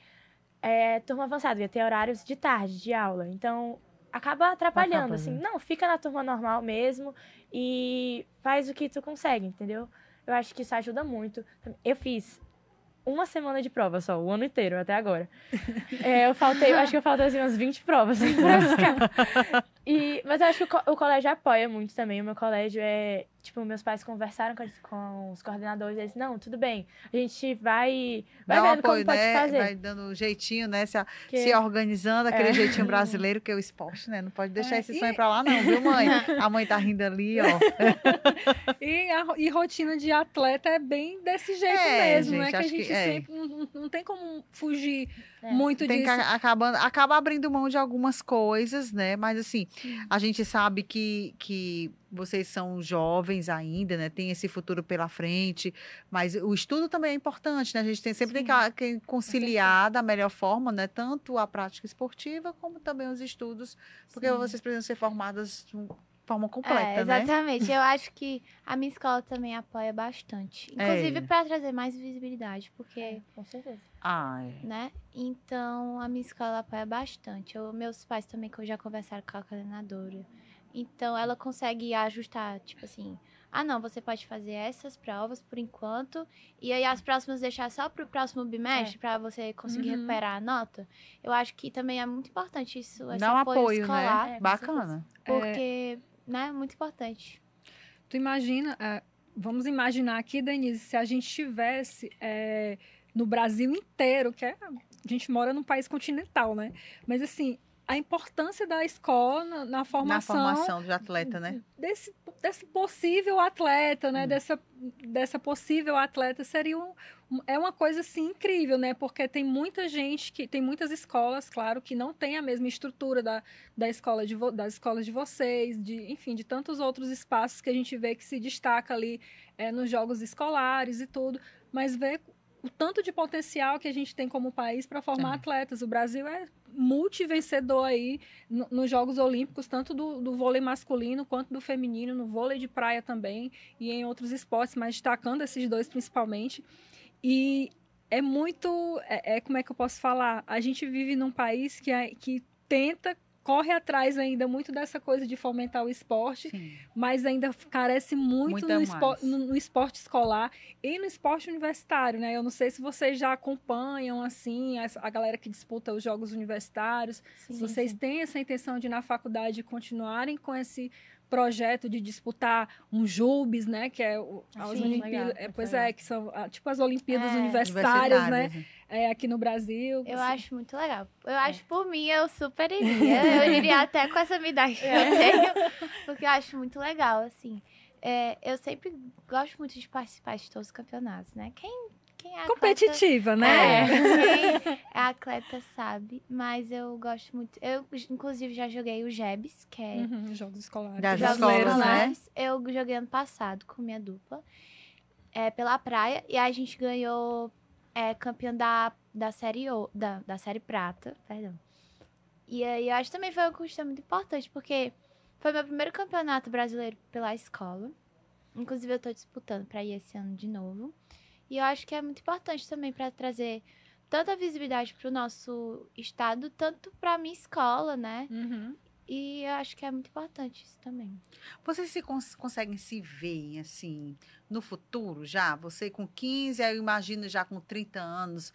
turma avançada ia ter horários de tarde, de aula, então acaba atrapalhando, assim. Não, fica na turma normal mesmo e faz o que tu consegue, entendeu? Eu acho que isso ajuda muito. Eu fiz uma semana de prova só, o ano inteiro, até agora. Acho que eu faltei, assim, umas 20 provas pra ficar. Mas eu acho que o colégio apoia muito também. O meu colégio tipo, meus pais conversaram com os coordenadores, eles, não, tudo bem, a gente vai Dá um vendo apoio, como pode né? fazer. Vai dando um jeitinho, né? Se organizando, aquele jeitinho brasileiro que é o esporte, né? Não pode deixar esse sonho pra lá não, viu, mãe? A mãe tá rindo ali, ó. E rotina de atleta é bem desse jeito mesmo, gente, né? Que a acho gente que sempre não tem como fugir muito Tem que disso. acaba abrindo mão de algumas coisas, né? Mas assim, a gente sabe que vocês são jovens ainda, né? Tem esse futuro pela frente, mas o estudo também é importante, né? A gente sempre tem que conciliar da melhor forma, né? Tanto a prática esportiva como também os estudos, porque vocês precisam ser formadas de forma completa, né? Exatamente. Eu acho que a minha escola também apoia bastante. Inclusive para trazer mais visibilidade, porque... Com certeza. Né? Então, a minha escola apoia bastante. Meus pais também já conversaram com a coordenadora. Então, ela consegue ajustar, tipo assim... não, você pode fazer essas provas por enquanto. E aí, as próximas deixar só pro próximo bimestre, para você conseguir recuperar a nota. Eu acho que também é muito importante isso, esse Dá um apoio, escolar. né? Bacana. Porque, né, é muito importante. Tu imagina... vamos imaginar aqui, Denise, se a gente tivesse... no Brasil inteiro, a gente mora num país continental, né? Mas assim, a importância da escola na formação, Na formação do atleta, né? desse possível atleta, né? Dessa possível atleta seria é uma coisa assim incrível, né? Porque tem muita gente tem muitas escolas, claro, que não tem a mesma estrutura das escolas de vocês, enfim, de tantos outros espaços que a gente vê que se destaca ali nos jogos escolares e tudo, mas ver o tanto de potencial que a gente tem como país para formar atletas. O Brasil é multivencedor aí nos Jogos Olímpicos, tanto do vôlei masculino quanto do feminino, no vôlei de praia também e em outros esportes, mas destacando esses dois principalmente. E é muito... como é que eu posso falar? A gente vive num país que corre atrás ainda muito dessa coisa de fomentar o esporte, Sim. mas ainda carece muito no esporte escolar e no esporte universitário, né? Eu não sei se vocês já acompanham, assim, a galera que disputa os jogos universitários, se vocês têm essa intenção de, na faculdade, continuarem com esse projeto de disputar um JUBES, né? Que é as Olimpíadas, que são tipo as Olimpíadas universitárias, né? Aqui no Brasil. Eu acho muito legal. Eu acho, por mim, eu super iria. Eu iria até com essa medalha que eu tenho, porque eu acho muito legal, assim. Eu sempre gosto muito de participar de todos os campeonatos, né? Quem é atleta, competitiva, né? Quem é atleta sabe, mas eu gosto muito. Eu, inclusive, já joguei o JEBs, que é Jogos Escolares. Das Jogos escolas, Escolares. né? Eu joguei ano passado com minha dupla, pela praia, e a gente ganhou campeão da série prata, perdão. E aí eu acho que também foi uma conquista muito importante, porque foi meu primeiro campeonato brasileiro pela escola. Inclusive, eu tô disputando para ir esse ano de novo. E eu acho que é muito importante também para trazer tanta visibilidade para o nosso estado, tanto para a minha escola, né? E eu acho que é muito importante isso também. Vocês conseguem se ver, assim, no futuro já? Você com 15, eu imagino já com 30 anos.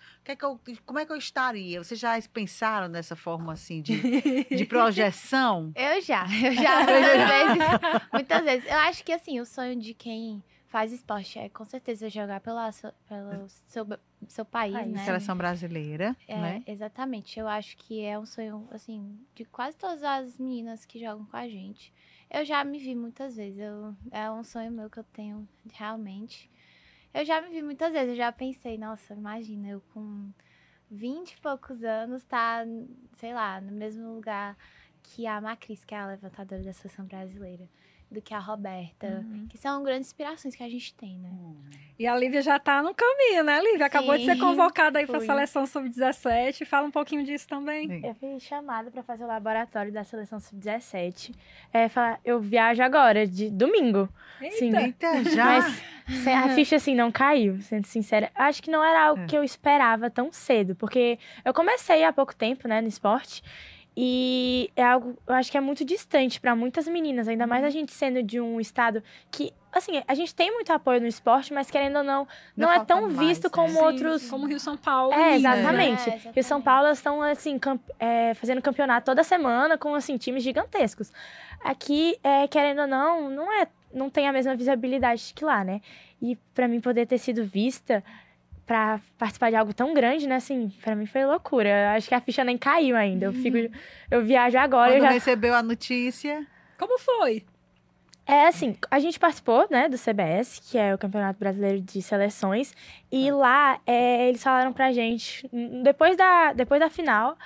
Como é que eu estaria? Vocês já pensaram nessa forma, assim, de projeção? Eu já muitas vezes. Eu acho que, assim, o sonho de quem faz esporte é, com certeza, jogar pelo seu país, né? Seleção brasileira, né? Exatamente. Eu acho que é um sonho, assim, de quase todas as meninas que jogam com a gente. Eu já me vi muitas vezes. É um sonho meu que eu tenho, realmente. Eu já me vi muitas vezes. Eu já pensei, nossa, imagina, eu com 20 e poucos anos tá, sei lá, no mesmo lugar que a Macris, que é a levantadora da seleção brasileira, do que a Roberta, que são grandes inspirações que a gente tem, né? E a Lívia já tá no caminho, né, Lívia? Acabou de ser convocada aí para a seleção sub-17. Fala um pouquinho disso também. Eu fui chamada para fazer o laboratório da seleção sub-17. Eu viajo agora, de domingo. Eita, já? Mas a ficha, assim, não caiu, sendo sincera. Acho que não era algo que eu esperava tão cedo, porque eu comecei há pouco tempo, né, no esporte. E é algo, eu acho que é muito distante para muitas meninas, ainda mais a gente sendo de um estado que, assim, a gente tem muito apoio no esporte, mas querendo ou não é tão visto como outros... Como Rio São Paulo. Exatamente. Rio São Paulo estão, assim, fazendo campeonato toda semana com, assim, times gigantescos. Aqui, querendo ou não tem a mesma visibilidade que lá, né? E para mim poder ter sido vista pra participar de algo tão grande, né, assim, pra mim foi loucura. Acho que a ficha nem caiu ainda. Eu viajo agora. Quando recebeu a notícia? Como foi? Assim, a gente participou, né, do CBS, que é o Campeonato Brasileiro de Seleções, e lá eles falaram pra gente, depois da final,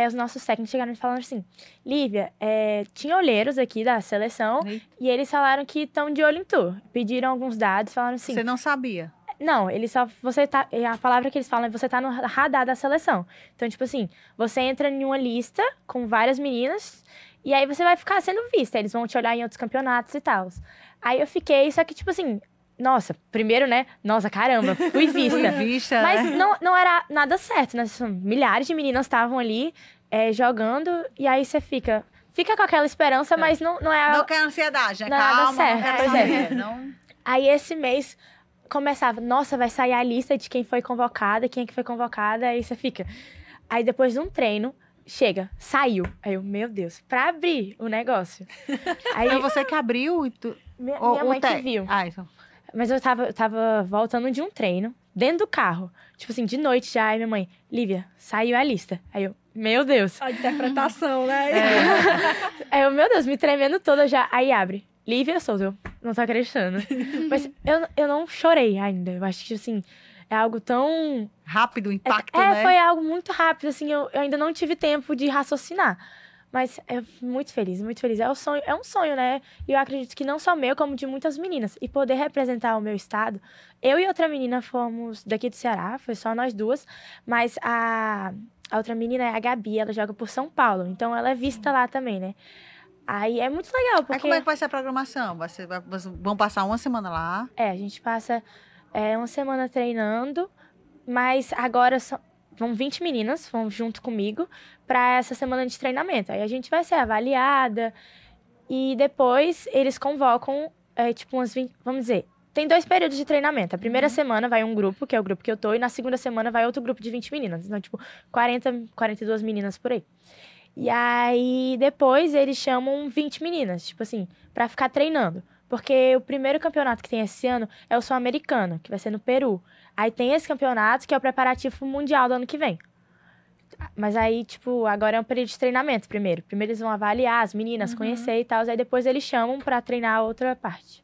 os nossos técnicos chegaram e falaram assim, Lívia, tinha olheiros aqui da seleção, e eles falaram que estão de olho em tu. Pediram alguns dados, falaram assim... Você não sabia? Não, a palavra que eles falam é você tá no radar da seleção. Então, tipo assim, você entra em uma lista com várias meninas e aí você vai ficar sendo vista. Eles vão te olhar em outros campeonatos e tal. Aí eu fiquei, só que, tipo assim, nossa, primeiro, né? Nossa, caramba, fui vista. Fui vista, mas né? não era nada certo, né? Milhares de meninas estavam ali jogando e aí você fica com aquela esperança, mas não é... Não quer ansiedade, né? Não é nada certo. Não... Aí esse mês... começava, nossa, vai sair a lista de quem foi convocada, quem é que foi convocada, aí você fica. Aí depois de um treino, saiu. Aí eu, meu Deus, pra abrir o negócio. Aí Foi você que abriu e tu... Minha mãe que viu. Então. Mas eu tava voltando de um treino, dentro do carro. Tipo assim, de noite já, aí minha mãe, Lívia, saiu a lista. Aí eu, meu Deus. A interpretação, né? Aí eu, meu Deus, me tremendo toda já. Aí abre. Lívia Souza, eu não tô acreditando. Mas eu não chorei ainda. Eu acho que, assim, é algo tão... Rápido o impacto, né? Foi algo muito rápido, assim, eu ainda não tive tempo de raciocinar. Mas é muito feliz, muito feliz. É um sonho, né? E eu acredito que não só meu, como de muitas meninas. E poder representar o meu estado. Eu e outra menina fomos daqui do Ceará, foi só nós duas. Mas a outra menina é a Gabi, ela joga por São Paulo. Então ela é vista lá também, né? Aí é muito legal, porque... Aí como é que vai ser a programação? Vão passar uma semana lá? A gente passa uma semana treinando, mas agora vão 20 meninas, vão junto comigo, para essa semana de treinamento. Aí a gente vai ser avaliada e depois eles convocam, tipo, umas 20... Vamos dizer, tem 2 períodos de treinamento. A primeira semana vai um grupo, que é o grupo que eu tô, e na segunda semana vai outro grupo de 20 meninas. Então, tipo, 42 meninas por aí. E aí, depois, eles chamam 20 meninas, tipo assim, pra ficar treinando. Porque o primeiro campeonato que tem esse ano é o Sul-Americano, que vai ser no Peru. Aí tem esse campeonato, que é o preparativo mundial do ano que vem. Mas aí, tipo, agora é um período de treinamento primeiro. Primeiro eles vão avaliar as meninas, conhecer e tal. Aí depois eles chamam pra treinar a outra parte.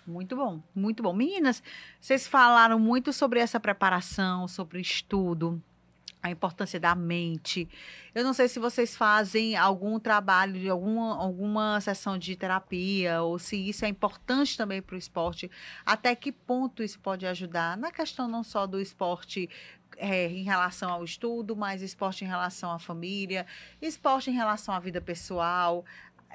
Muito bom, muito bom. Meninas, vocês falaram muito sobre essa preparação, sobre estudo, a importância da mente. Eu não sei se vocês fazem algum trabalho, de alguma sessão de terapia, ou se isso é importante também para o esporte. Até que ponto isso pode ajudar na questão não só do esporte em relação ao estudo, mas esporte em relação à família, esporte em relação à vida pessoal.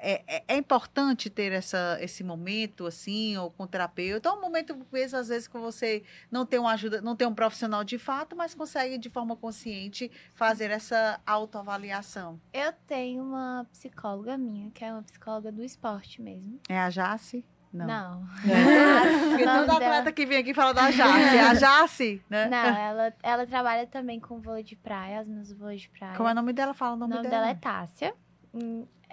É importante ter esse momento, assim, ou com o terapeuta. É um momento, mesmo, às vezes, que você não tem uma ajuda, não tem um profissional de fato, mas consegue, de forma consciente, fazer essa autoavaliação. Eu tenho uma psicóloga minha, que é uma psicóloga do esporte mesmo. É a Jace? Não. Porque toda atleta que vem aqui fala da Jace. É a Jace, né? Não, ela trabalha também com vôlei de praia, as minhas vôlei de praia. Como é o nome dela? Fala o O nome nome dela é Tássia.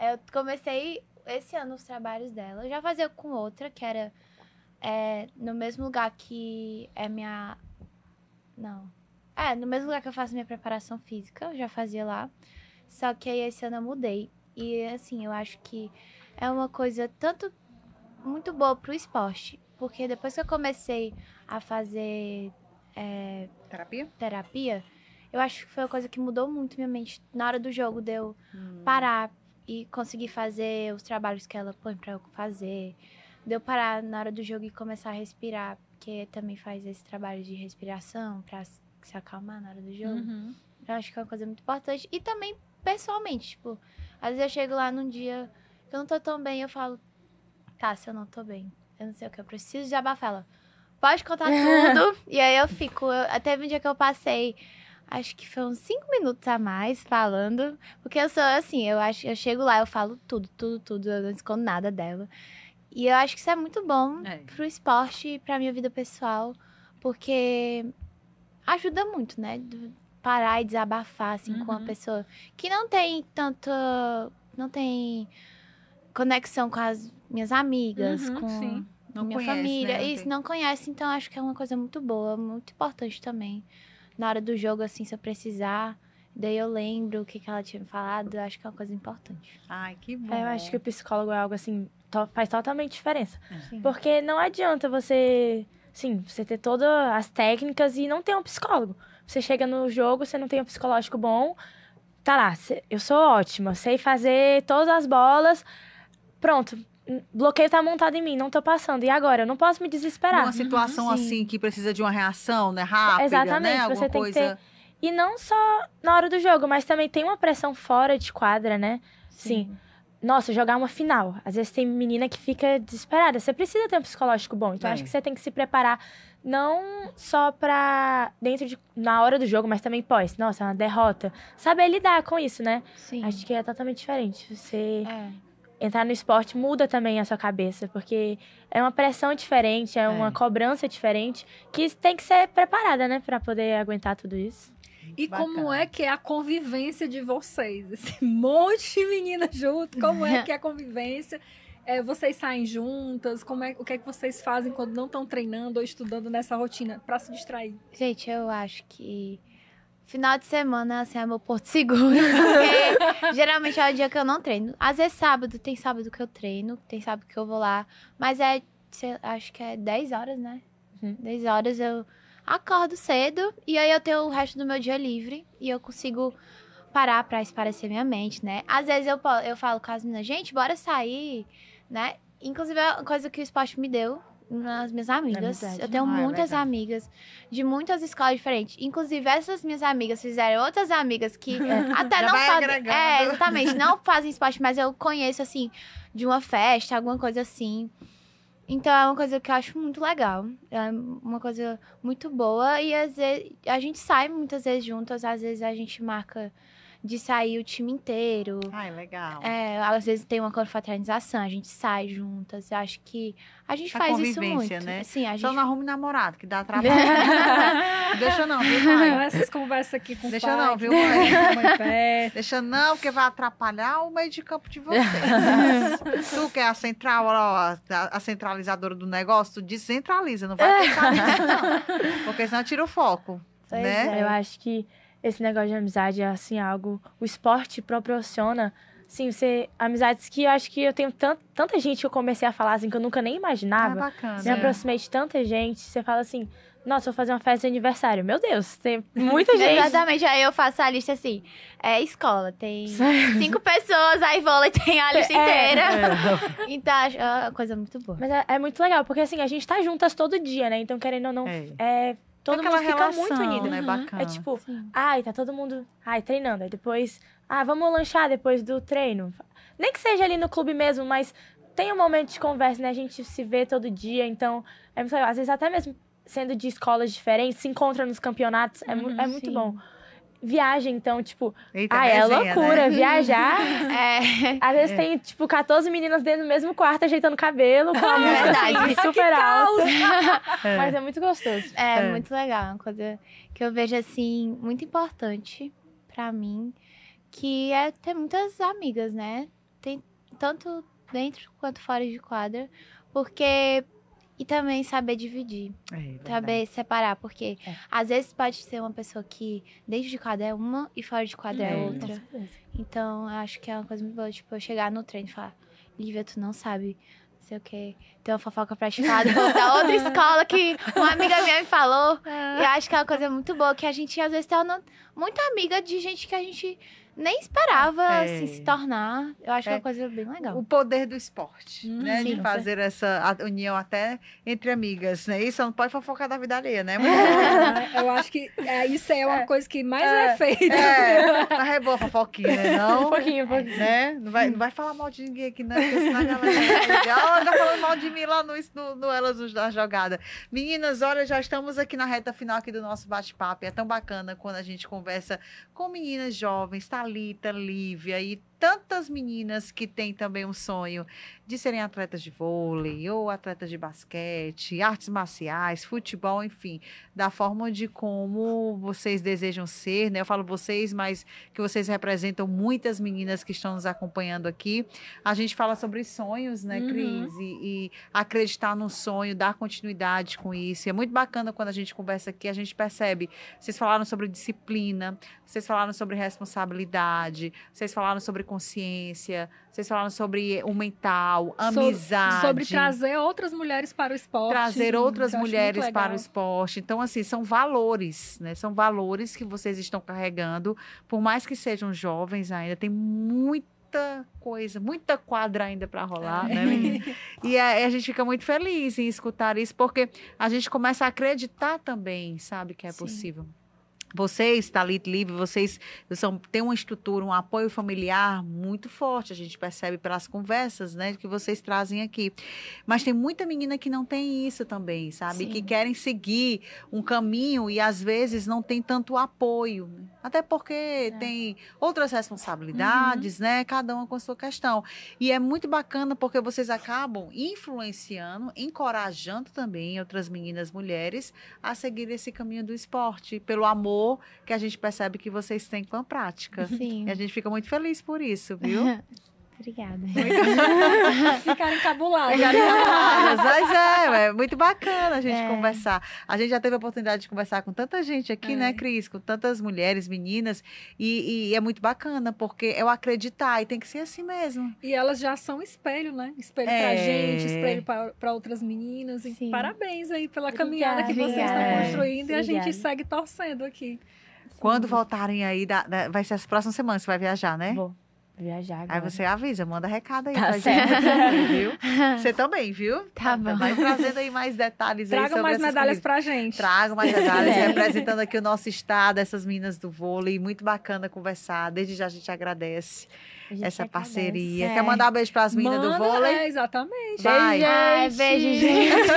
Eu comecei esse ano os trabalhos dela. Eu já fazia com outra, que era no mesmo lugar que é minha... Não. No mesmo lugar que eu faço minha preparação física. Eu já fazia lá. Só que aí esse ano eu mudei. E assim, eu acho que é uma coisa tanto muito boa pro esporte. Porque depois que eu comecei a fazer terapia, eu acho que foi uma coisa que mudou muito minha mente. Na hora do jogo, de eu parar e conseguir fazer os trabalhos que ela põe pra eu fazer. De eu parar na hora do jogo e começar a respirar, porque também faz esse trabalho de respiração pra se acalmar na hora do jogo. Eu acho que é uma coisa muito importante. E também, pessoalmente, tipo, às vezes eu chego lá num dia que eu não tô tão bem, eu falo, Tássia, eu não tô bem. Eu não sei o que eu preciso de abafar. Ela, pode contar tudo. E aí eu fico. Teve um dia que eu passei... Acho que foi uns 5 minutos a mais falando. Porque eu sou assim, eu chego lá, eu falo tudo. Eu não escondo nada dela. E eu acho que isso é muito bom pro esporte e pra minha vida pessoal. Porque ajuda muito, né? Parar e desabafar, assim, com uma pessoa que não tem não tem conexão com as minhas amigas, com minha conhece, família. né? Isso, não conhece. Então, acho que é uma coisa muito boa, muito importante também. Na hora do jogo, assim, se eu precisar, daí eu lembro o que ela tinha me falado, eu acho que é uma coisa importante. Ai, que bom. Eu acho que o psicólogo é algo, assim, faz totalmente diferença. Sim. Porque não adianta você ter todas as técnicas e não ter um psicólogo. Você chega no jogo, você não tem um psicológico bom, tá lá, eu sou ótima, sei fazer todas as bolas, pronto. Bloqueio tá montado em mim, não tô passando. E agora? Eu não posso me desesperar. Uma situação assim que precisa de uma reação, né? Rápida, exatamente, né? Alguma você tem coisa... que ter... E não só na hora do jogo, mas também tem uma pressão fora de quadra, né? Sim. Nossa, jogar uma final. Às vezes tem menina que fica desesperada. Você precisa ter um psicológico bom. Então, acho que você tem que se preparar não só na hora do jogo, mas também pós. Nossa, é uma derrota. Saber lidar com isso, né? Sim. Acho que é totalmente diferente. Você... Entrar no esporte muda também a sua cabeça, porque é uma pressão diferente, é uma cobrança diferente, que tem que ser preparada, né, pra poder aguentar tudo isso. E como é que é a convivência de vocês? Esse monte de meninas junto, como é que é a convivência? Vocês saem juntas? O que é que vocês fazem quando não estão treinando ou estudando nessa rotina pra se distrair? Gente, eu acho que final de semana, assim, é meu porto seguro. Porque geralmente é o dia que eu não treino. Às vezes tem sábado que eu treino, tem sábado que eu vou lá. Mas acho que é 10 horas, né? 10 horas eu acordo cedo e aí eu tenho o resto do meu dia livre. E eu consigo parar pra esparecer minha mente, né? Às vezes eu falo com as meninas, gente, bora sair, né? Inclusive, é uma coisa que o esporte me deu nas minhas amigas. verdade. Eu tenho muitas amigas de muitas escolas diferentes. Inclusive, essas minhas amigas fizeram outras amigas que até Já não vai fazem. agregando. Exatamente, não fazem esporte, mas eu conheço, assim, de uma festa, alguma coisa assim. Então, é uma coisa que eu acho muito legal. É uma coisa muito boa. E às vezes a gente sai muitas vezes juntas, às vezes a gente marca de sair o time inteiro. Ai, legal. Às vezes tem uma confraternização, a gente sai juntas. Eu acho que a gente A faz isso convivência, muito. né? Sim, a Só gente... não arrume namorado, que dá trabalho. Deixa não, viu, mãe? Essas conversas aqui com o Deixa pai, não, viu, com mãe? a mãe perto. Deixa não, porque vai atrapalhar o meio de campo de vocês. Tu que é a central, ó, a centralizadora do negócio, tu descentraliza, não vai pensar nisso, não. Porque senão tira o foco, Pois né? é. Eu acho que esse negócio de amizade é, assim, algo... O esporte proporciona, assim, amizades que eu acho que eu tenho tanta gente que eu comecei a falar, assim, que eu nunca nem Ah, imaginava. bacana. Me aproximei de tanta gente. Você fala assim, nossa, vou fazer uma festa de aniversário. Meu Deus, tem muita gente. Exatamente, aí eu faço a lista assim, escola, tem 5 pessoas, aí vôlei tem a lista inteira. Então, acho uma coisa muito boa. Mas é muito legal, porque assim, a gente tá juntas todo dia, né? Então, querendo ou não, todo Aquela mundo fica relação, muito unido. né? Bacana. É tipo, Sim. ai, tá todo mundo, treinando. Aí depois, vamos lanchar depois do treino. Nem que seja ali no clube mesmo, mas tem um momento de conversa, né? A gente se vê todo dia, então é muito legal. Às vezes até mesmo sendo de escolas diferentes, se encontra nos campeonatos, é muito sim. bom. Viagem, então, tipo, Eita, é resenha, loucura, né? viajar. Às vezes tem, tipo, 14 meninas dentro do mesmo quarto ajeitando cabelo, com a música verdade. assim, super alta. É. Mas é muito gostoso. É muito legal, uma coisa que eu vejo, assim, muito importante pra mim, que é ter muitas amigas, né? Tem tanto dentro quanto fora de quadra, porque... E também saber dividir, saber separar, porque às vezes pode ser uma pessoa que dentro de quadra é uma e fora de quadra é outra. Então, eu acho que é uma coisa muito boa, tipo, eu chegar no treino e falar, Lívia, tu não sabe, não sei o quê, tem uma fofoca praticada, vou da outra escola que uma amiga minha me falou. E eu acho que é uma coisa muito boa, que a gente às vezes torna muito amiga de gente que a gente nem esperava assim, se tornar. Eu acho que é uma coisa bem legal. O poder do esporte, né? sim, De fazer essa união até entre amigas, né? Isso não pode fofocar da vida alheia, né? Muito Eu acho que isso é uma coisa que mais é feita. Mas é boa a fofoquinha, né? Não, Um pouquinho. né? Não vai falar mal de ninguém aqui, não. Porque senão a galera tá falando mal de mim lá no Elas da Jogada. Meninas, olha, já estamos aqui na reta final aqui do nosso bate-papo. É tão bacana quando a gente conversa com meninas jovens, Thalita, Lívia e tantas meninas que têm também um sonho de serem atletas de vôlei ou atletas de basquete, artes marciais, futebol, enfim, da forma de como vocês desejam ser, né? Eu falo vocês, mas que vocês representam muitas meninas que estão nos acompanhando aqui. A gente fala sobre sonhos, né, Cris? E acreditar no sonho, dar continuidade com isso. E é muito bacana quando a gente conversa aqui, a gente percebe. Vocês falaram sobre disciplina, vocês falaram sobre responsabilidade, vocês falaram sobre consciência, vocês falaram sobre o mental, amizade. Sobre trazer outras mulheres para o esporte. Trazer outras que eu acho mulheres muito para o legal. esporte. Então, assim, são valores, né? São valores que vocês estão carregando. Por mais que sejam jovens ainda, tem muita coisa, muita quadra ainda para rolar, né, menina? E a gente fica muito feliz em escutar isso, porque a gente começa a acreditar também, sabe, que é possível. Vocês, Thalita, Lívia, vocês têm uma estrutura, um apoio familiar muito forte, a gente percebe pelas conversas, né, que vocês trazem aqui. Mas tem muita menina que não tem isso também, sabe? Sim. Que querem seguir um caminho e às vezes não tem tanto apoio. Né? Até porque tem outras responsabilidades, né? Cada uma com a sua questão. E é muito bacana porque vocês acabam influenciando, encorajando também outras meninas, mulheres, a seguir esse caminho do esporte, pelo amor que a gente percebe que vocês têm com a prática. Sim. E a gente fica muito feliz por isso, viu? Obrigada. Ficaram encabuladas. Mas é muito bacana a gente conversar. A gente já teve a oportunidade de conversar com tanta gente aqui, né, Cris? Com tantas mulheres, meninas. E é muito bacana, porque é o acreditar e tem que ser assim mesmo. E elas já são espelho, né? Espelho pra gente, espelho pra outras meninas. E Sim. parabéns aí pela caminhada que vocês Obrigada. estão construindo. E a gente Obrigada. segue torcendo aqui. Quando voltarem aí, vai ser as próximas semanas, você vai viajar, né? Vou viajar agora. Aí você avisa, manda recado aí Tá pra certo. gente, viu? Você também, viu? Tá bom. Vai trazendo aí mais detalhes aí Tragam sobre mais essas medalhas comidas. pra gente. Trago mais detalhes, representando aqui o nosso estado, essas meninas do vôlei. Muito bacana conversar. Desde já a gente agradece A gente essa que parceria. agradece. Quer mandar um beijo para as meninas do vôlei? Exatamente. Vai. Ai, beijo, gente.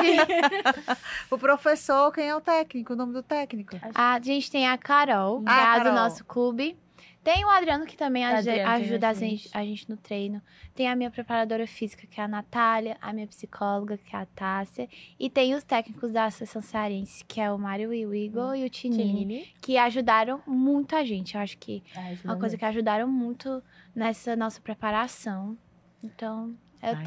O professor, quem é o técnico? O nome do técnico? A gente tem a Carol, que é a Carol. do nosso clube. Tem o Adriano, que também Adriano tem ajuda a a gente no treino. Tem a minha preparadora física, que é a Natália. A minha psicóloga, que é a Tássia. E tem os técnicos da Associação Cearense, que é o Mário e o Igor e o Tinini, que ajudaram muito a gente. Eu acho que é uma coisa que ajudaram muito nessa nossa preparação. Então,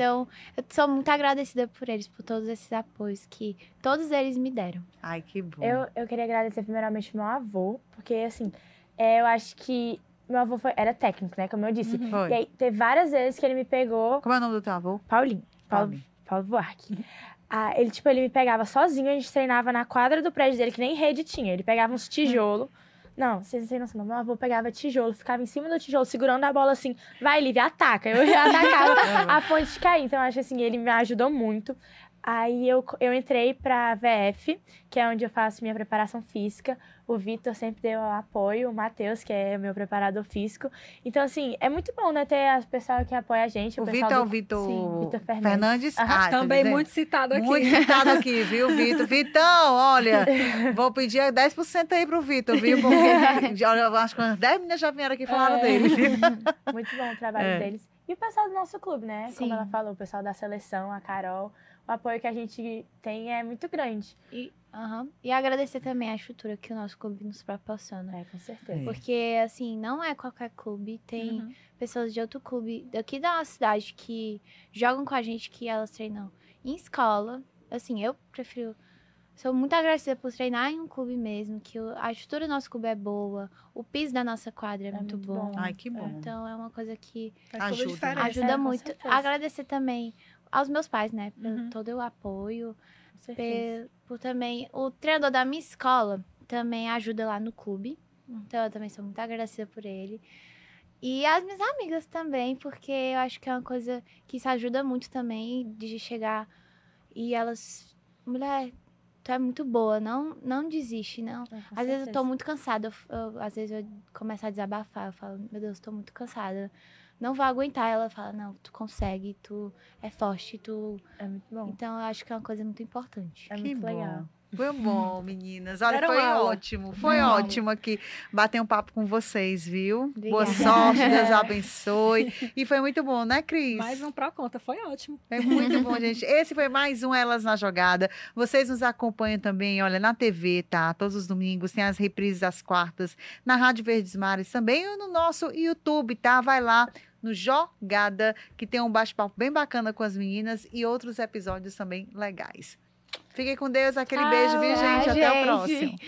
eu sou muito agradecida por eles, por todos esses apoios que todos eles me deram. Ai, que bom. Eu queria agradecer primeiramente meu avô, porque assim, eu acho que meu avô era técnico, né? Como eu disse. Foi. E aí, teve várias vezes que ele me pegou. Como é o nome do teu avô? Paulo Buarque. Ele me pegava sozinho, a gente treinava na quadra do prédio dele, que nem rede tinha. Ele pegava uns tijolos. Não, vocês não têm noção, não. Meu avô pegava tijolo, ficava em cima do tijolo, segurando a bola assim, vai, Lívia, ataca. Eu já atacava a ponte de cair. Então, eu acho assim, ele me ajudou muito. Aí eu entrei pra VF, que é onde eu faço minha preparação física. O Vitor sempre deu apoio, o Matheus, que é meu preparador físico. Então, assim, é muito bom, né, ter o pessoal que apoia a gente. O pessoal Vitor é o Sim, Vitor Vitor Fernandes. Aham, tô Também dizendo. muito citado aqui. Muito citado aqui, viu, Vitor? Vitão, olha, vou pedir 10% aí pro Vitor, viu? Porque eu acho que umas 10 meninas já vieram aqui e falaram dele. Muito bom o trabalho deles. E o pessoal do nosso clube, né? Sim. Como ela falou, o pessoal da seleção, a Carol. O apoio que a gente tem é muito grande. E agradecer também a estrutura que o nosso clube nos proporciona. Com certeza. Porque, assim, não é qualquer clube. Tem pessoas de outro clube daqui da nossa cidade que jogam com a gente, que elas treinam em escola. Assim, eu prefiro... Sou muito agradecida por treinar em um clube mesmo, que a estrutura do nosso clube é boa, o piso da nossa quadra é muito bom. Ai, que bom. Então, é uma coisa que Faz toda a Ajuda. diferença. ajuda com muito. certeza. Agradecer também aos meus pais, né, pelo todo o apoio. Com certeza. Por também, o treinador da minha escola também ajuda lá no clube. Então, eu também sou muito agradecida por ele. E as minhas amigas também, porque eu acho que é uma coisa que isso ajuda muito também, de chegar e elas... Mulher, tu é muito boa, não desiste, não. Às vezes eu tô muito cansada, às vezes eu começo a desabafar, eu falo, meu Deus, tô muito cansada. Não vou aguentar. Ela fala, não, tu consegue, tu é forte, tu... É muito bom. Então, eu acho que é uma coisa muito importante. É Que muito bom. legal. Foi bom, meninas. Olha, Deram foi aula. ótimo. Foi ótimo aqui bater um papo com vocês, viu? Boa Obrigada. sorte, Deus abençoe. E foi muito bom, né, Cris? Mais um Pro Conta, foi ótimo. É muito bom, gente. Esse foi mais um Elas na Jogada. Vocês nos acompanham também, olha, na TV, tá? Todos os domingos, tem as reprises às quartas, na Rádio Verdes Mares também, e no nosso YouTube, tá? Vai lá no Jogada, que tem um bate-papo bem bacana com as meninas e outros episódios também legais. Fiquem com Deus, aquele beijo, viu, gente? Até o próximo.